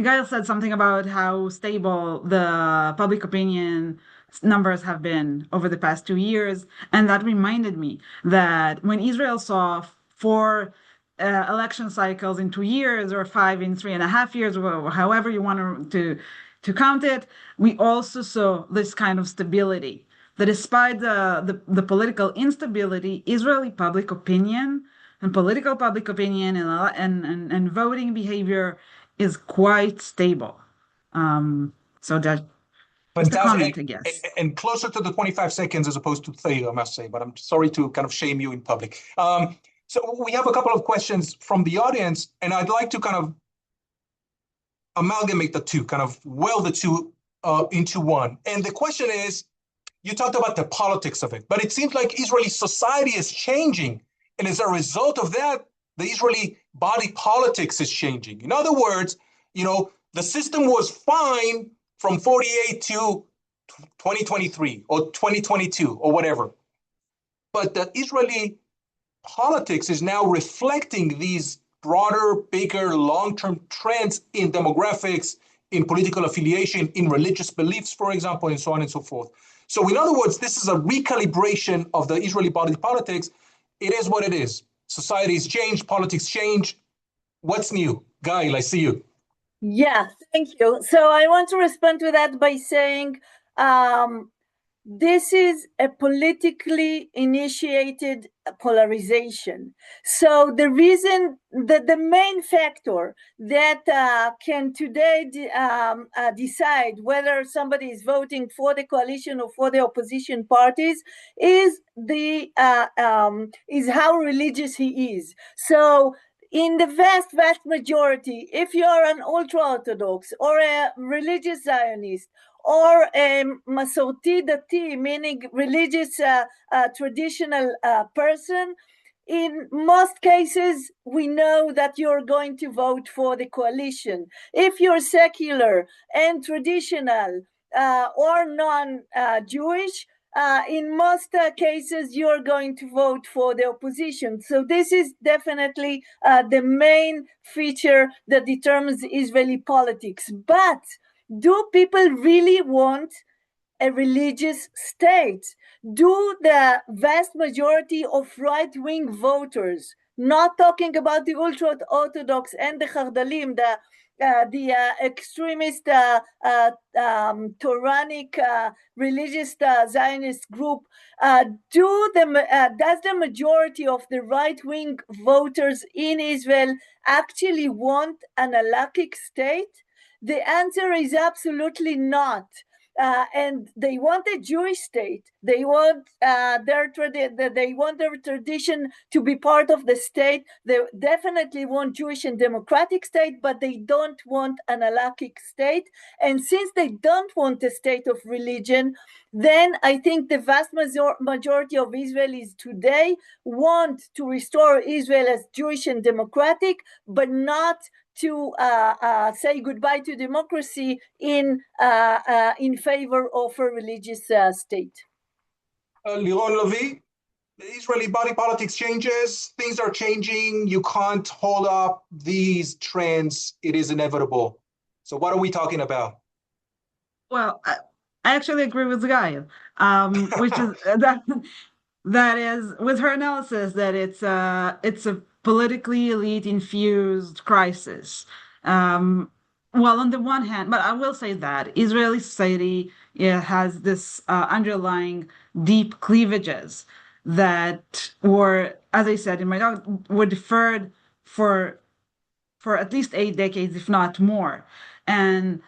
Gail said something about how stable the public opinion numbers have been over the past 2 years. And that reminded me that when Israel saw 4 election cycles in 2 years, or 5 in 3.5 years, or however you want to count it, we also saw this kind of stability. That despite the political instability, Israeli public opinion and political public opinion and voting behavior is quite stable. So that just a comment, I guess. And closer to the 25 seconds as opposed to 30, I must say, but I'm sorry to kind of shame you in public. So we have a couple of questions from the audience, and I'd like to kind of amalgamate the two, kind of weld the two into one. And the question is, you talked about the politics of it, but it seems like Israeli society is changing. And as a result of that, the Israeli body politics is changing. In other words, the system was fine from 48 to 2023 or 2022 or whatever. But the Israeli politics is now reflecting these broader, bigger, long-term trends in demographics, in political affiliation, in religious beliefs, for example, and so on and so forth. So in other words, this is a recalibration of the Israeli body politics. It is what it is. Societies change, politics change. What's new? Gail, I see you. Yeah, thank you. So I want to respond to that by saying this is a politically initiated polarization. So the reason that the main factor that can today decide whether somebody is voting for the coalition or for the opposition parties is is how religious he is. So in the vast majority, if you are an ultra-Orthodox or a religious Zionist or a Masorti Dati, meaning religious traditional person, in most cases, we know that you're going to vote for the coalition. If you're secular and traditional or non-Jewish, in most cases, you're going to vote for the opposition. So this is definitely the main feature that determines Israeli politics. But do people really want a religious state? Do the vast majority of right-wing voters, not talking about the ultra-Orthodox and the Chardalim, the extremist Quranic religious Zionist group, does the majority of the right-wing voters in Israel actually want an halachic state? The answer is absolutely not. And they want a Jewish state. They want their tradition to be part of the state. They definitely want Jewish and democratic state, but they don't want an halachic state. And since they don't want a state of religion, then I think the vast majority of Israelis today want to restore Israel as Jewish and democratic, but not to say goodbye to democracy in favor of a religious state. Liron Levy, the Israeli body politics changes, things are changing, you can't hold up these trends, it is inevitable. So what are we talking about? Well, I actually agree with Guy, which is that is with her analysis that it's a politically elite infused crisis. Well, on the one hand, but I will say that Israeli society has this underlying deep cleavages that were, as I said in my talk, were deferred for at least 8 decades, if not more. And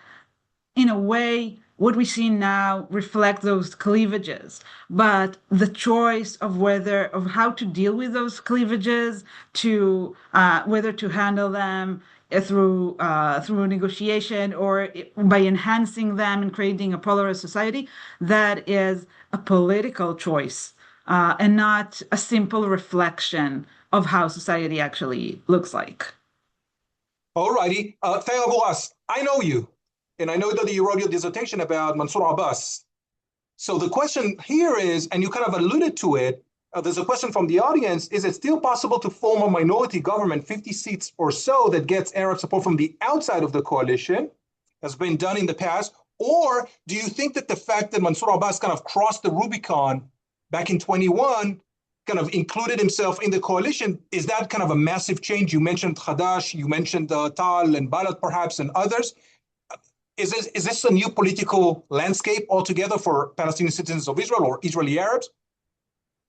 in a way, what we see now reflect those cleavages, but the choice of how to deal with those cleavages, to whether to handle them through negotiation or by enhancing them and creating a polarized society, that is a political choice and not a simple reflection of how society actually looks like. All righty. Thea Boas, I know you. And I know that you wrote your dissertation about Mansour Abbas. So the question here is, and you kind of alluded to it, there's a question from the audience, is it still possible to form a minority government, 50 seats or so, that gets Arab support from the outside of the coalition, has been done in the past? Or do you think that the fact that Mansour Abbas kind of crossed the Rubicon back in 21, kind of included himself in the coalition, is that kind of a massive change? You mentioned Hadash, you mentioned Tal and Balad perhaps, and others. Is this a new political landscape altogether for Palestinian citizens of Israel or Israeli Arabs?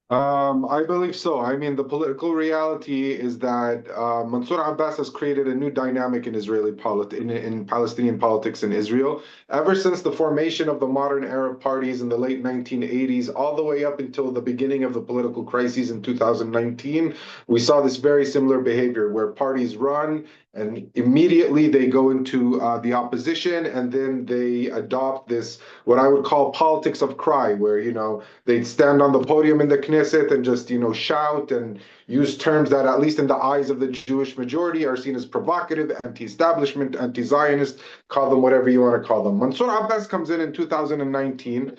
I believe so. I mean, the political reality is that Mansour Abbas has created a new dynamic in in Palestinian politics in Israel. Ever since the formation of the modern Arab parties in the late 1980s, all the way up until the beginning of the political crises in 2019, we saw this very similar behavior where parties run and immediately they go into the opposition, and then they adopt this, what I would call politics of cry, where, they'd stand on the podium in the Knesset and just, shout and use terms that, at least in the eyes of the Jewish majority, are seen as provocative, anti-establishment, anti-Zionist, call them whatever you want to call them. Mansour Abbas comes in 2019.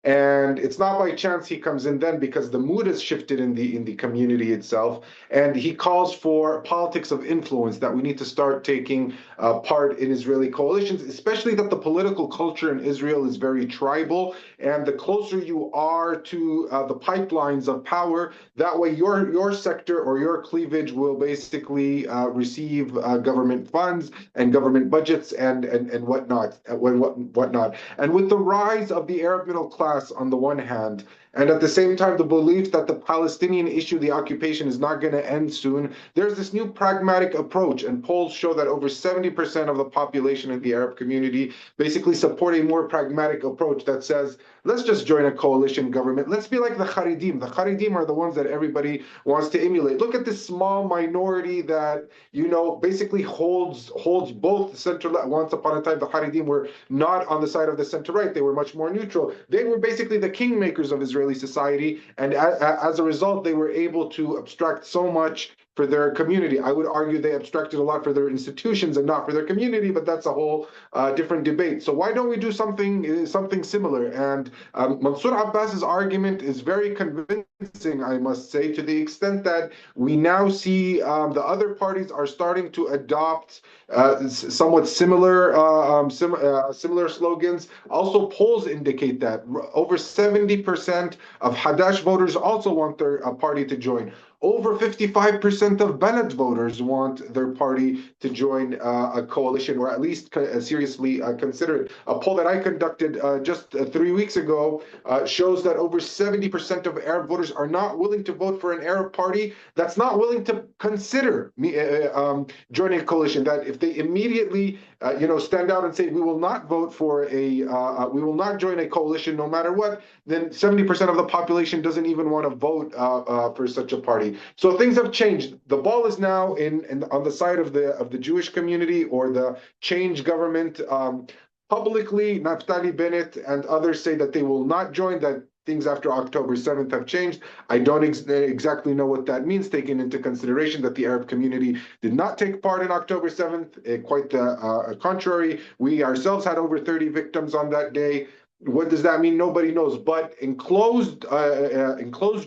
And it's not by chance he comes in then, because the mood has shifted in the community itself. And he calls for politics of influence, that we need to start taking part in Israeli coalitions, especially that the political culture in Israel is very tribal. And the closer you are to the pipelines of power, that way your sector or your cleavage will basically receive government funds and government budgets and whatnot. And with the rise of the Arab middle class, on the one hand, and at the same time, the belief that the Palestinian issue, the occupation, is not going to end soon, there's this new pragmatic approach. And polls show that over 70% of the population in the Arab community basically support a more pragmatic approach that says, let's just join a coalition government. Let's be like the Haredim. The Haredim are the ones that everybody wants to emulate. Look at this small minority that, basically holds both the center left. Once upon a time, the Haredim were not on the side of the center right. They were much more neutral. They were basically the kingmakers of Israeli society. And as a result, they were able to abstract so much for their community. I would argue they abstracted a lot for their institutions and not for their community, but that's a whole different debate. So why don't we do something similar? And Mansour Abbas's argument is very convincing. I must say, to the extent that we now see the other parties are starting to adopt somewhat similar slogans. Also, polls indicate that over 70% of Hadash voters also want their party to join. Over 55% of Bennett voters want their party to join a coalition, or at least seriously consider it. A poll that I conducted just 3 weeks ago shows that over 70% of Arab voters are not willing to vote for an Arab party that's not willing to consider joining a coalition. That if they immediately, stand out and say we will not vote for we will not join a coalition no matter what, then 70% of the population doesn't even want to vote for such a party. So things have changed. The ball is now on the side of the Jewish community or the change government. Publicly, Naftali Bennett and others say that they will not join, that things after October 7th have changed. I don't exactly know what that means, taking into consideration that the Arab community did not take part in October 7th. Quite the contrary. We ourselves had over 30 victims on that day. What does that mean? Nobody knows. But in closed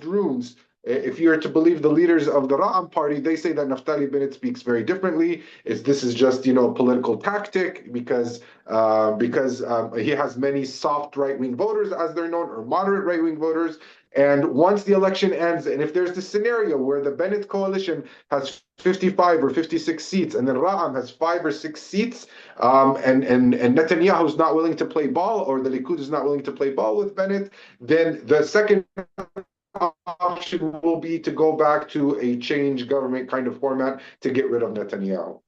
rooms, if you're to believe the leaders of the Ra'am party, they say that Naftali Bennett speaks very differently. This is just political tactic because he has many soft right-wing voters, as they're known, or moderate right-wing voters. And once the election ends, and if there's the scenario where the Bennett coalition has 55 or 56 seats, and then Ra'am has 5 or 6 seats, and Netanyahu is not willing to play ball, or the Likud is not willing to play ball with Bennett, then the second option will be to go back to a change government kind of format to get rid of Netanyahu.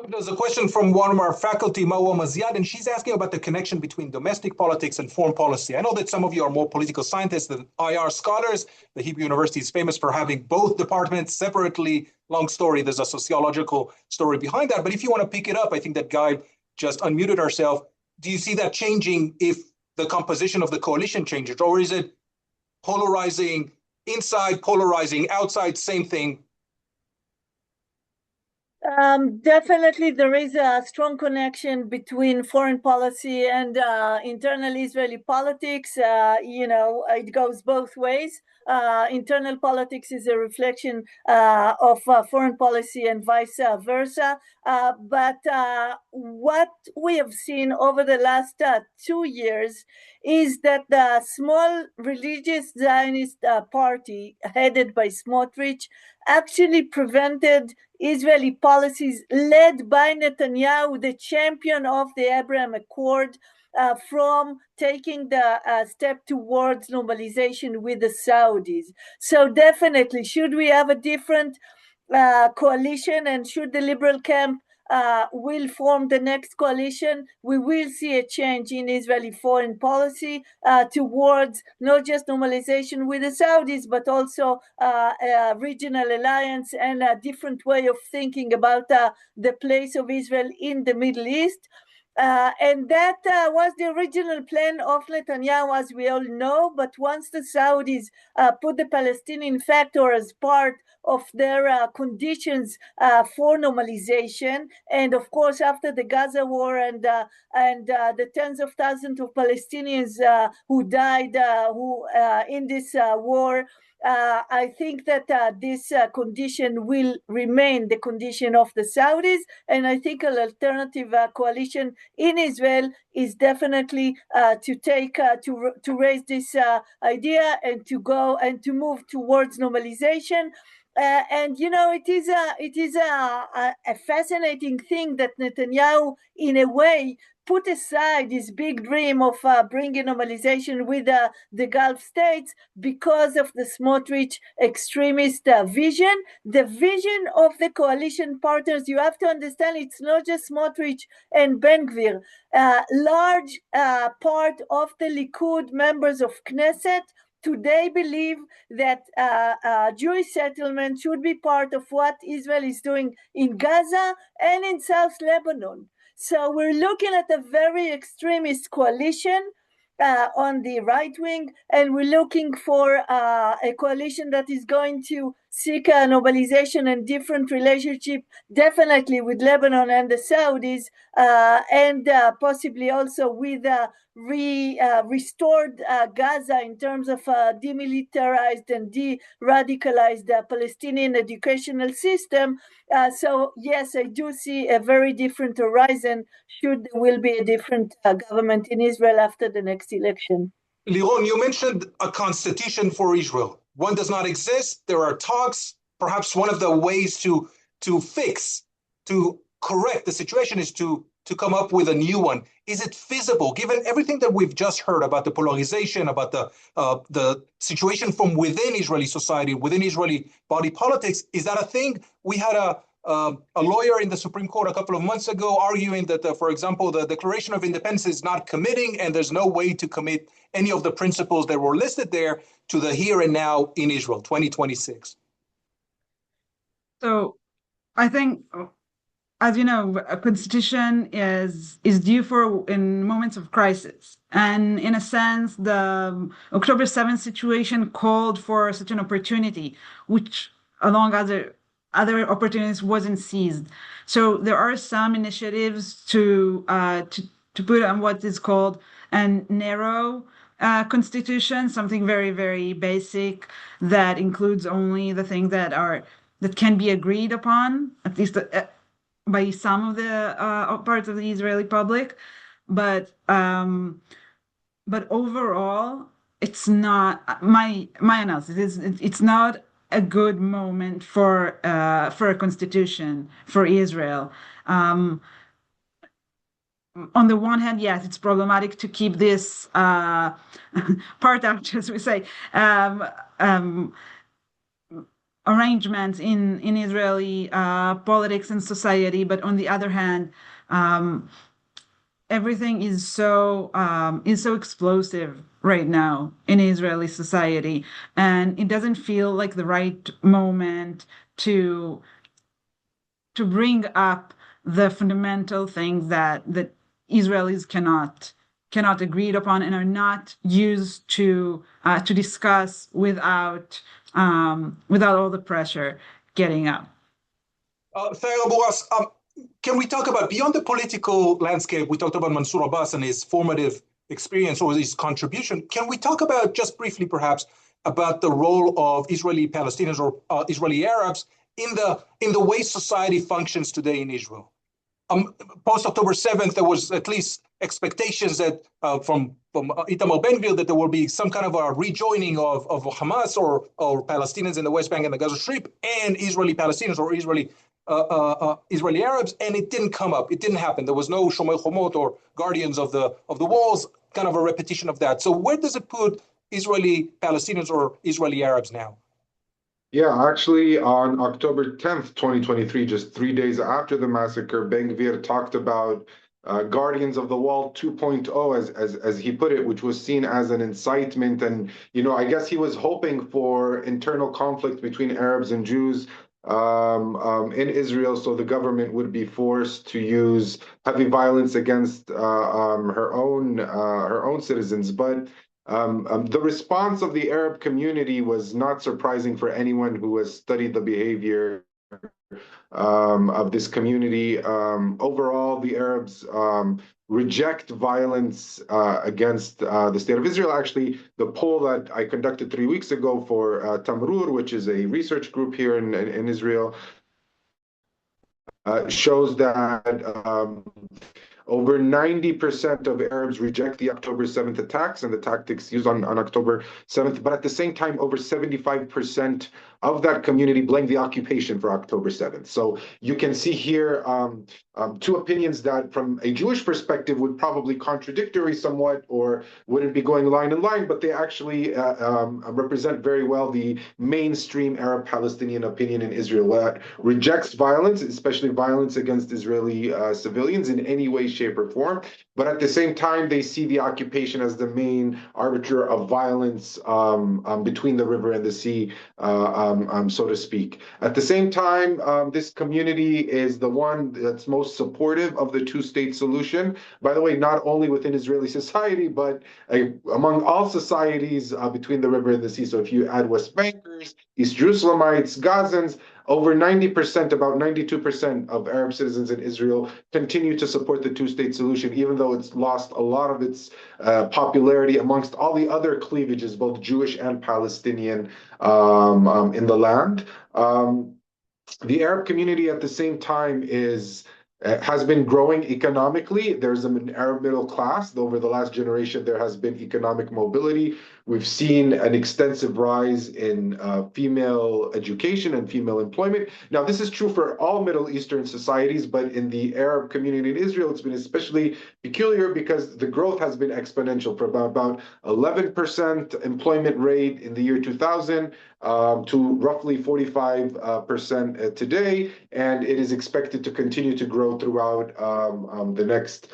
There's a question from one of our faculty, Mawa Maziad, and she's asking about the connection between domestic politics and foreign policy. I know that some of you are more political scientists than IR scholars. The Hebrew University is famous for having both departments separately. Long story, there's a sociological story behind that. But if you want to pick it up, I think that Guy just unmuted herself. Do you see that changing if the composition of the coalition changes, or is it polarizing inside, polarizing outside, same thing? Definitely, there is a strong connection between foreign policy and internal Israeli politics. It goes both ways. Internal politics is a reflection of foreign policy and vice versa. But what we have seen over the last 2 years is that the small religious Zionist party headed by Smotrich actually prevented Israeli policies led by Netanyahu, the champion of the Abraham Accord, from taking the step towards normalization with the Saudis. So definitely, should we have a different coalition, and should the liberal camp will form the next coalition, we will see a change in Israeli foreign policy towards not just normalization with the Saudis, but also a regional alliance and a different way of thinking about the place of Israel in the Middle East. And that was the original plan of Netanyahu, as we all know. But once the Saudis put the Palestinian factor as part of their conditions for normalization, and of course after the Gaza war and the tens of thousands of Palestinians who died in this war, I think that this condition will remain the condition of the Saudis, and I think an alternative coalition in Israel is definitely to raise this idea and to go and to move towards normalization. And it is a fascinating thing that Netanyahu, in a way, put aside his big dream of bringing normalization with the Gulf states because of the Smotrich extremist vision. The vision of the coalition partners, you have to understand, it's not just Smotrich and Ben Gvir. Large part of the Likud members of Knesset today believe that Jewish settlement should be part of what Israel is doing in Gaza and in South Lebanon. So we're looking at a very extremist coalition on the right wing, and we're looking for a coalition that is going to seek a normalization and different relationship, definitely with Lebanon and the Saudis, and possibly also with restored Gaza in terms of demilitarized and de-radicalized Palestinian educational system. So yes, I do see a very different horizon should there will be a different government in Israel after the next election. Liron, you mentioned a constitution for Israel. One does not exist. There are talks. Perhaps one of the ways to correct the situation is to come up with a new one. Is it feasible, given everything that we've just heard about the polarization, about the situation from within Israeli society, within Israeli body politics? Is that a thing? We had a lawyer in the Supreme Court a couple of months ago arguing that, for example, the Declaration of Independence is not committing, and there's no way to commit any of the principles that were listed there to the here and now in Israel, 2026. So I think, as you know, a constitution is due for in moments of crisis. And in a sense, the October 7th situation called for such an opportunity, which, along other opportunities, wasn't seized. So there are some initiatives to put on what is called a narrow constitution, something very, very basic that includes only the things that can be agreed upon, at least by some of the parts of the Israeli public, but overall, it's not my analysis is it's not a good moment for a constitution for Israel. On the one hand, yes, it's problematic to keep this part out, as we say, arrangements in Israeli politics and society, but on the other hand, everything is so explosive right now in Israeli society, and it doesn't feel like the right moment to bring up the fundamental things that Israelis cannot agree upon and are not used to discuss without all the pressure getting up. Can we talk about, beyond the political landscape, we talked about Mansour Abbas and his formative experience or his contribution. Can we talk about, just briefly perhaps, about the role of Israeli Palestinians or Israeli Arabs in the way society functions today in Israel? Post-October 7th, there was at least expectations that from Itamar Ben-Gvir that there will be some kind of a rejoining of Hamas or Palestinians in the West Bank and the Gaza Strip and Israeli Palestinians or Israeli Arabs, and it didn't come up. It didn't happen. There was no Shomer Chomot or guardians of the walls, kind of a repetition of that. So where does it put Israeli Palestinians or Israeli Arabs now? Yeah, actually, on October 10th, 2023, just 3 days after the massacre, Ben-Gvir talked about Guardians of the Wall 2.0, as he put it, which was seen as an incitement. And, I guess he was hoping for internal conflict between Arabs and Jews in Israel, so the government would be forced to use heavy violence against her own citizens. But the response of the Arab community was not surprising for anyone who has studied the behavior of this community. Overall, the Arabs reject violence against the state of Israel. Actually, the poll that I conducted 3 weeks ago for Tamrur, which is a research group here in Israel, shows that over 90% of Arabs reject the October 7th attacks and the tactics used on October 7th. But at the same time, over 75% of that community blame the occupation for October 7th. So you can see here two opinions that from a Jewish perspective would probably contradictory somewhat or wouldn't be going line in line, but they actually represent very well the mainstream Arab-Palestinian opinion in Israel that rejects violence, especially violence against Israeli civilians in any way, shape, or form. But at the same time, they see the occupation as the main arbiter of violence between the river and the sea, so to speak. At the same time, this community is the one that's most supportive of the two-state solution. By the way, not only within Israeli society, but among all societies between the river and the sea. So if you add West Bankers, East Jerusalemites, Gazans, over 90%, about 92% of Arab citizens in Israel continue to support the two-state solution, even though it's lost a lot of its popularity amongst all the other cleavages, both Jewish and Palestinian, in the land. The Arab community at the same time has been growing economically. There's an Arab middle class. Over the last generation, there has been economic mobility. We've seen an extensive rise in female education and female employment. Now, this is true for all Middle Eastern societies, but in the Arab community in Israel, it's been especially peculiar because the growth has been exponential, from about 11% employment rate in the year 2000 to roughly 45% today, and it is expected to continue to grow throughout the next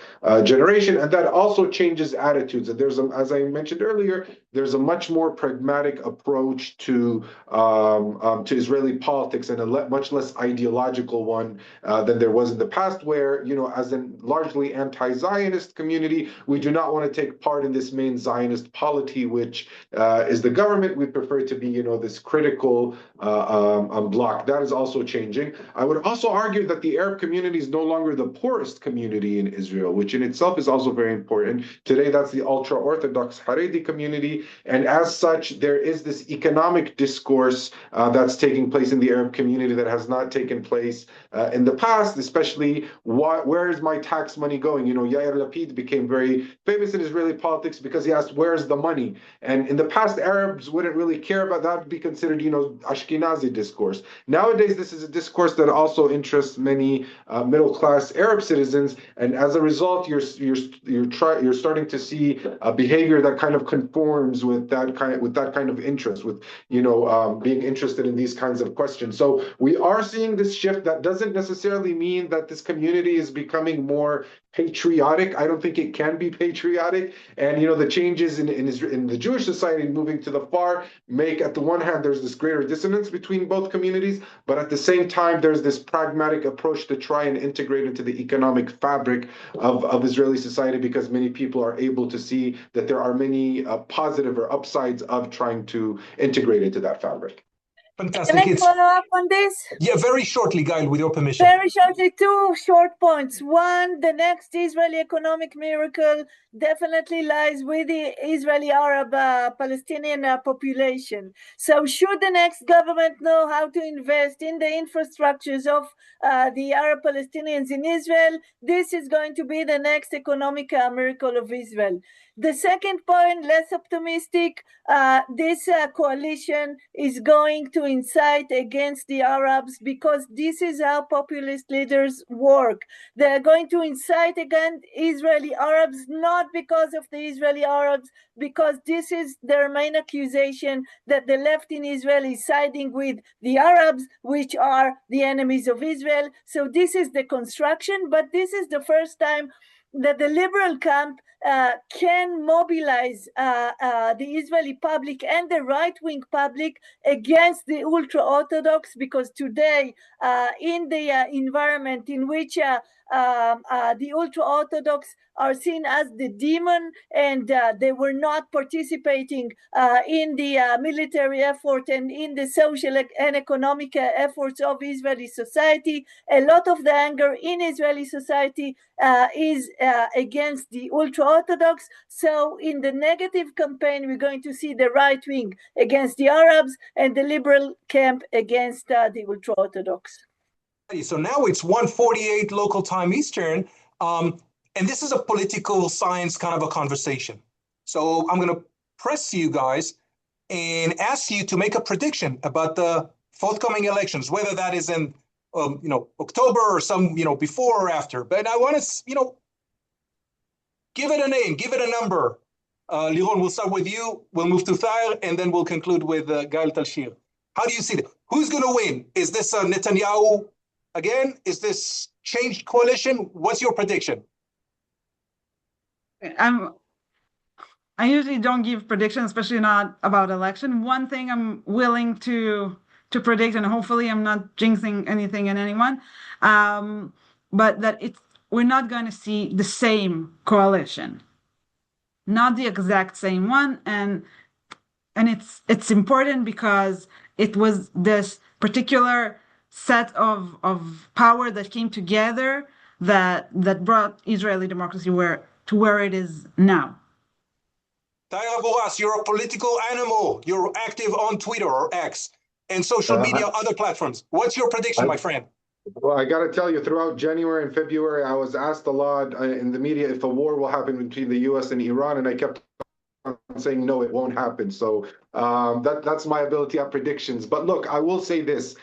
generation. And that also changes attitudes. And as I mentioned earlier, there's a much more pragmatic approach to Israeli politics, and a much less ideological one than there was in the past, where, as a largely anti-Zionist community, we do not want to take part in this main Zionist polity, which is the government. We prefer to be, this critical bloc. That is also changing. I would also argue that the Arab community is no longer the poorest community in Israel, which in itself is also very important. Today, that's the ultra-Orthodox Haredi community. And as such, there is this economic discourse that's taking place in the Arab community that has not taken place in the past, especially where is my tax money going? Yair Lapid became very famous in Israeli politics because he asked, where's the money? And in the past, Arabs wouldn't really care about that. Would be considered, Ashkenazi discourse. Nowadays, this is a discourse that also interests many middle-class Arab citizens, and as a result, you're starting to see a behavior that kind of conforms with that kind of interest, with being interested in these kinds of questions. So we are seeing this shift. That doesn't necessarily mean that this community is becoming more patriotic. I don't think it can be patriotic. And the changes in the Jewish society moving to the far make, at the one hand, there's this greater dissonance between both communities, but at the same time, there's this pragmatic approach to try and integrate into the economic fabric of Israeli society, because many people are able to see that there are many positive or upsides of trying to integrate into that fabric. Fantastic. Can I follow up on this? Yeah, very shortly, Gail, with your permission. Very shortly, two short points. One, the next Israeli economic miracle definitely lies with the Israeli Arab Palestinian population. So should the next government know how to invest in the infrastructures of the Arab Palestinians in Israel, this is going to be the next economic miracle of Israel. The second point, less optimistic, this coalition is going to incite against the Arabs, because this is how populist leaders work. They're going to incite against Israeli Arabs, not because of the Israeli Arabs, because this is their main accusation, that the left in Israel is siding with the Arabs, which are the enemies of Israel. So this is the construction, but this is the first time that the liberal camp can mobilize the Israeli public and the right-wing public against the ultra-Orthodox, because today, in the environment in which the ultra-Orthodox are seen as the demon, and they were not participating in the military effort and in the social and economic efforts of Israeli society. A lot of the anger in Israeli society is against the ultra-Orthodox. So in the negative campaign, we're going to see the right wing against the Arabs and the liberal camp against the ultra-Orthodox. So now it's 1:48 local time Eastern, and this is a political science kind of a conversation. So I'm going to press you guys and ask you to make a prediction about the forthcoming elections, whether that is in October or some before or after. But I want to give it a name, give it a number. Liron, we'll start with you. We'll move to Thayer, and then we'll conclude with Gail Talshir. How do you see that? Who's going to win? Is this Netanyahu again? Is this changed coalition? What's your prediction? I usually don't give predictions, especially not about election. One thing I'm willing to predict, and hopefully I'm not jinxing anything and anyone, but that we're not going to see the same coalition, not the exact same one, and it's important because it was this particular set of power that came together that brought Israeli democracy where it is now. Tahir Abu Ras, you're a political animal. You're active on Twitter or X and social media, other platforms. What's your prediction, my friend? Well, I got to tell you, throughout January and February, I was asked a lot in the media if a war will happen between the U.S. and Iran, and I kept on saying no, it won't happen. So that's my ability at predictions. But look, I will say this.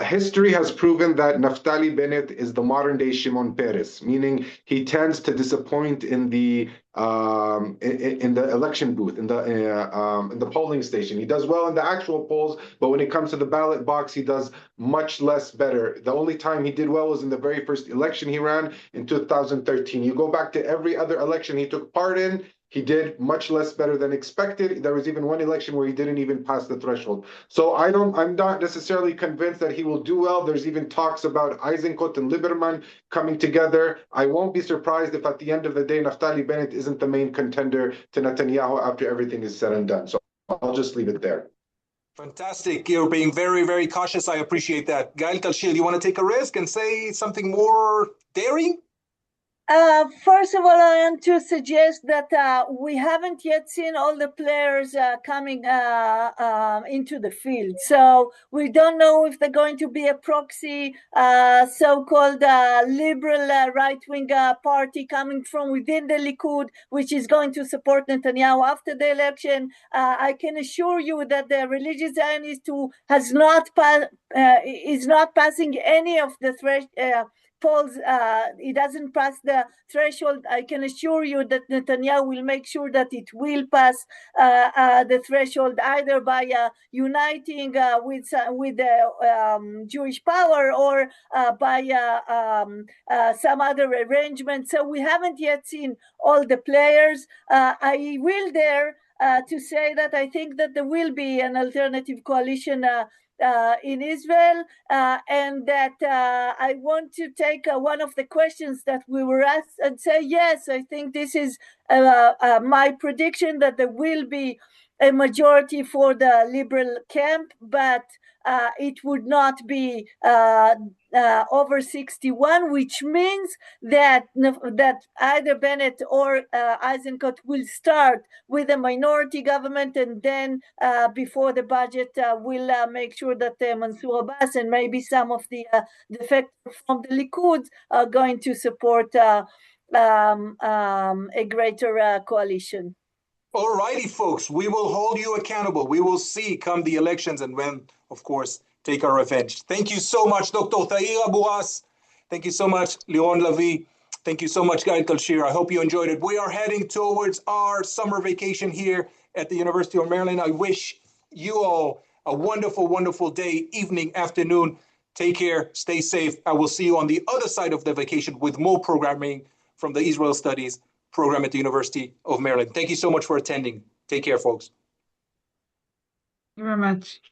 History has proven that Naftali Bennett is the modern day Shimon Peres, meaning he tends to disappoint in the election booth, in the polling station. He does well in the actual polls, but when it comes to the ballot box, he does much less better. The only time he did well was in the very first election he ran in 2013. You go back to every other election he took part in, he did much less better than expected. There was even one election where he didn't even pass the threshold. So I'm not necessarily convinced that he will do well. There's even talks about Eisenkot and Lieberman coming together. I won't be surprised if at the end of the day, Naftali Bennett isn't the main contender to Netanyahu after everything is said and done. So I'll just leave it there. Fantastic. You're being very, very cautious. I appreciate that. Gael Talshir, you want to take a risk and say something more daring? First of all, I want to suggest that we haven't yet seen all the players coming into the field. So we don't know if they're going to be a proxy, so-called liberal right-wing party coming from within the Likud, which is going to support Netanyahu after the election. I can assure you that the religious Zionist who is not passing any of the polls, it doesn't pass the threshold. I can assure you that Netanyahu will make sure that it will pass the threshold, either by uniting with the Jewish power or by some other arrangement. So we haven't yet seen all the players. I will dare to say that I think that there will be an alternative coalition in Israel, and that I want to take one of the questions that we were asked and say, yes, I think this is my prediction that there will be a majority for the liberal camp, but it would not be over 61, which means that either Bennett or Eisenkot will start with a minority government, and then before the budget will make sure that Mansour Abbas and maybe some of the defectors from the Likud are going to support a greater coalition. All righty, folks. We will hold you accountable. We will see come the elections and when, of course, take our revenge. Thank you so much, Dr. Tahir Abu Ras. Thank you so much, Liron Lavie. Thank you so much, Gael Talshir. I hope you enjoyed it. We are heading towards our summer vacation here at the University of Maryland. I wish you all a wonderful, wonderful day, evening, afternoon. Take care. Stay safe. I will see you on the other side of the vacation with more programming from the Israel Studies program at the University of Maryland. Thank you so much for attending. Take care, folks. Thank you very much.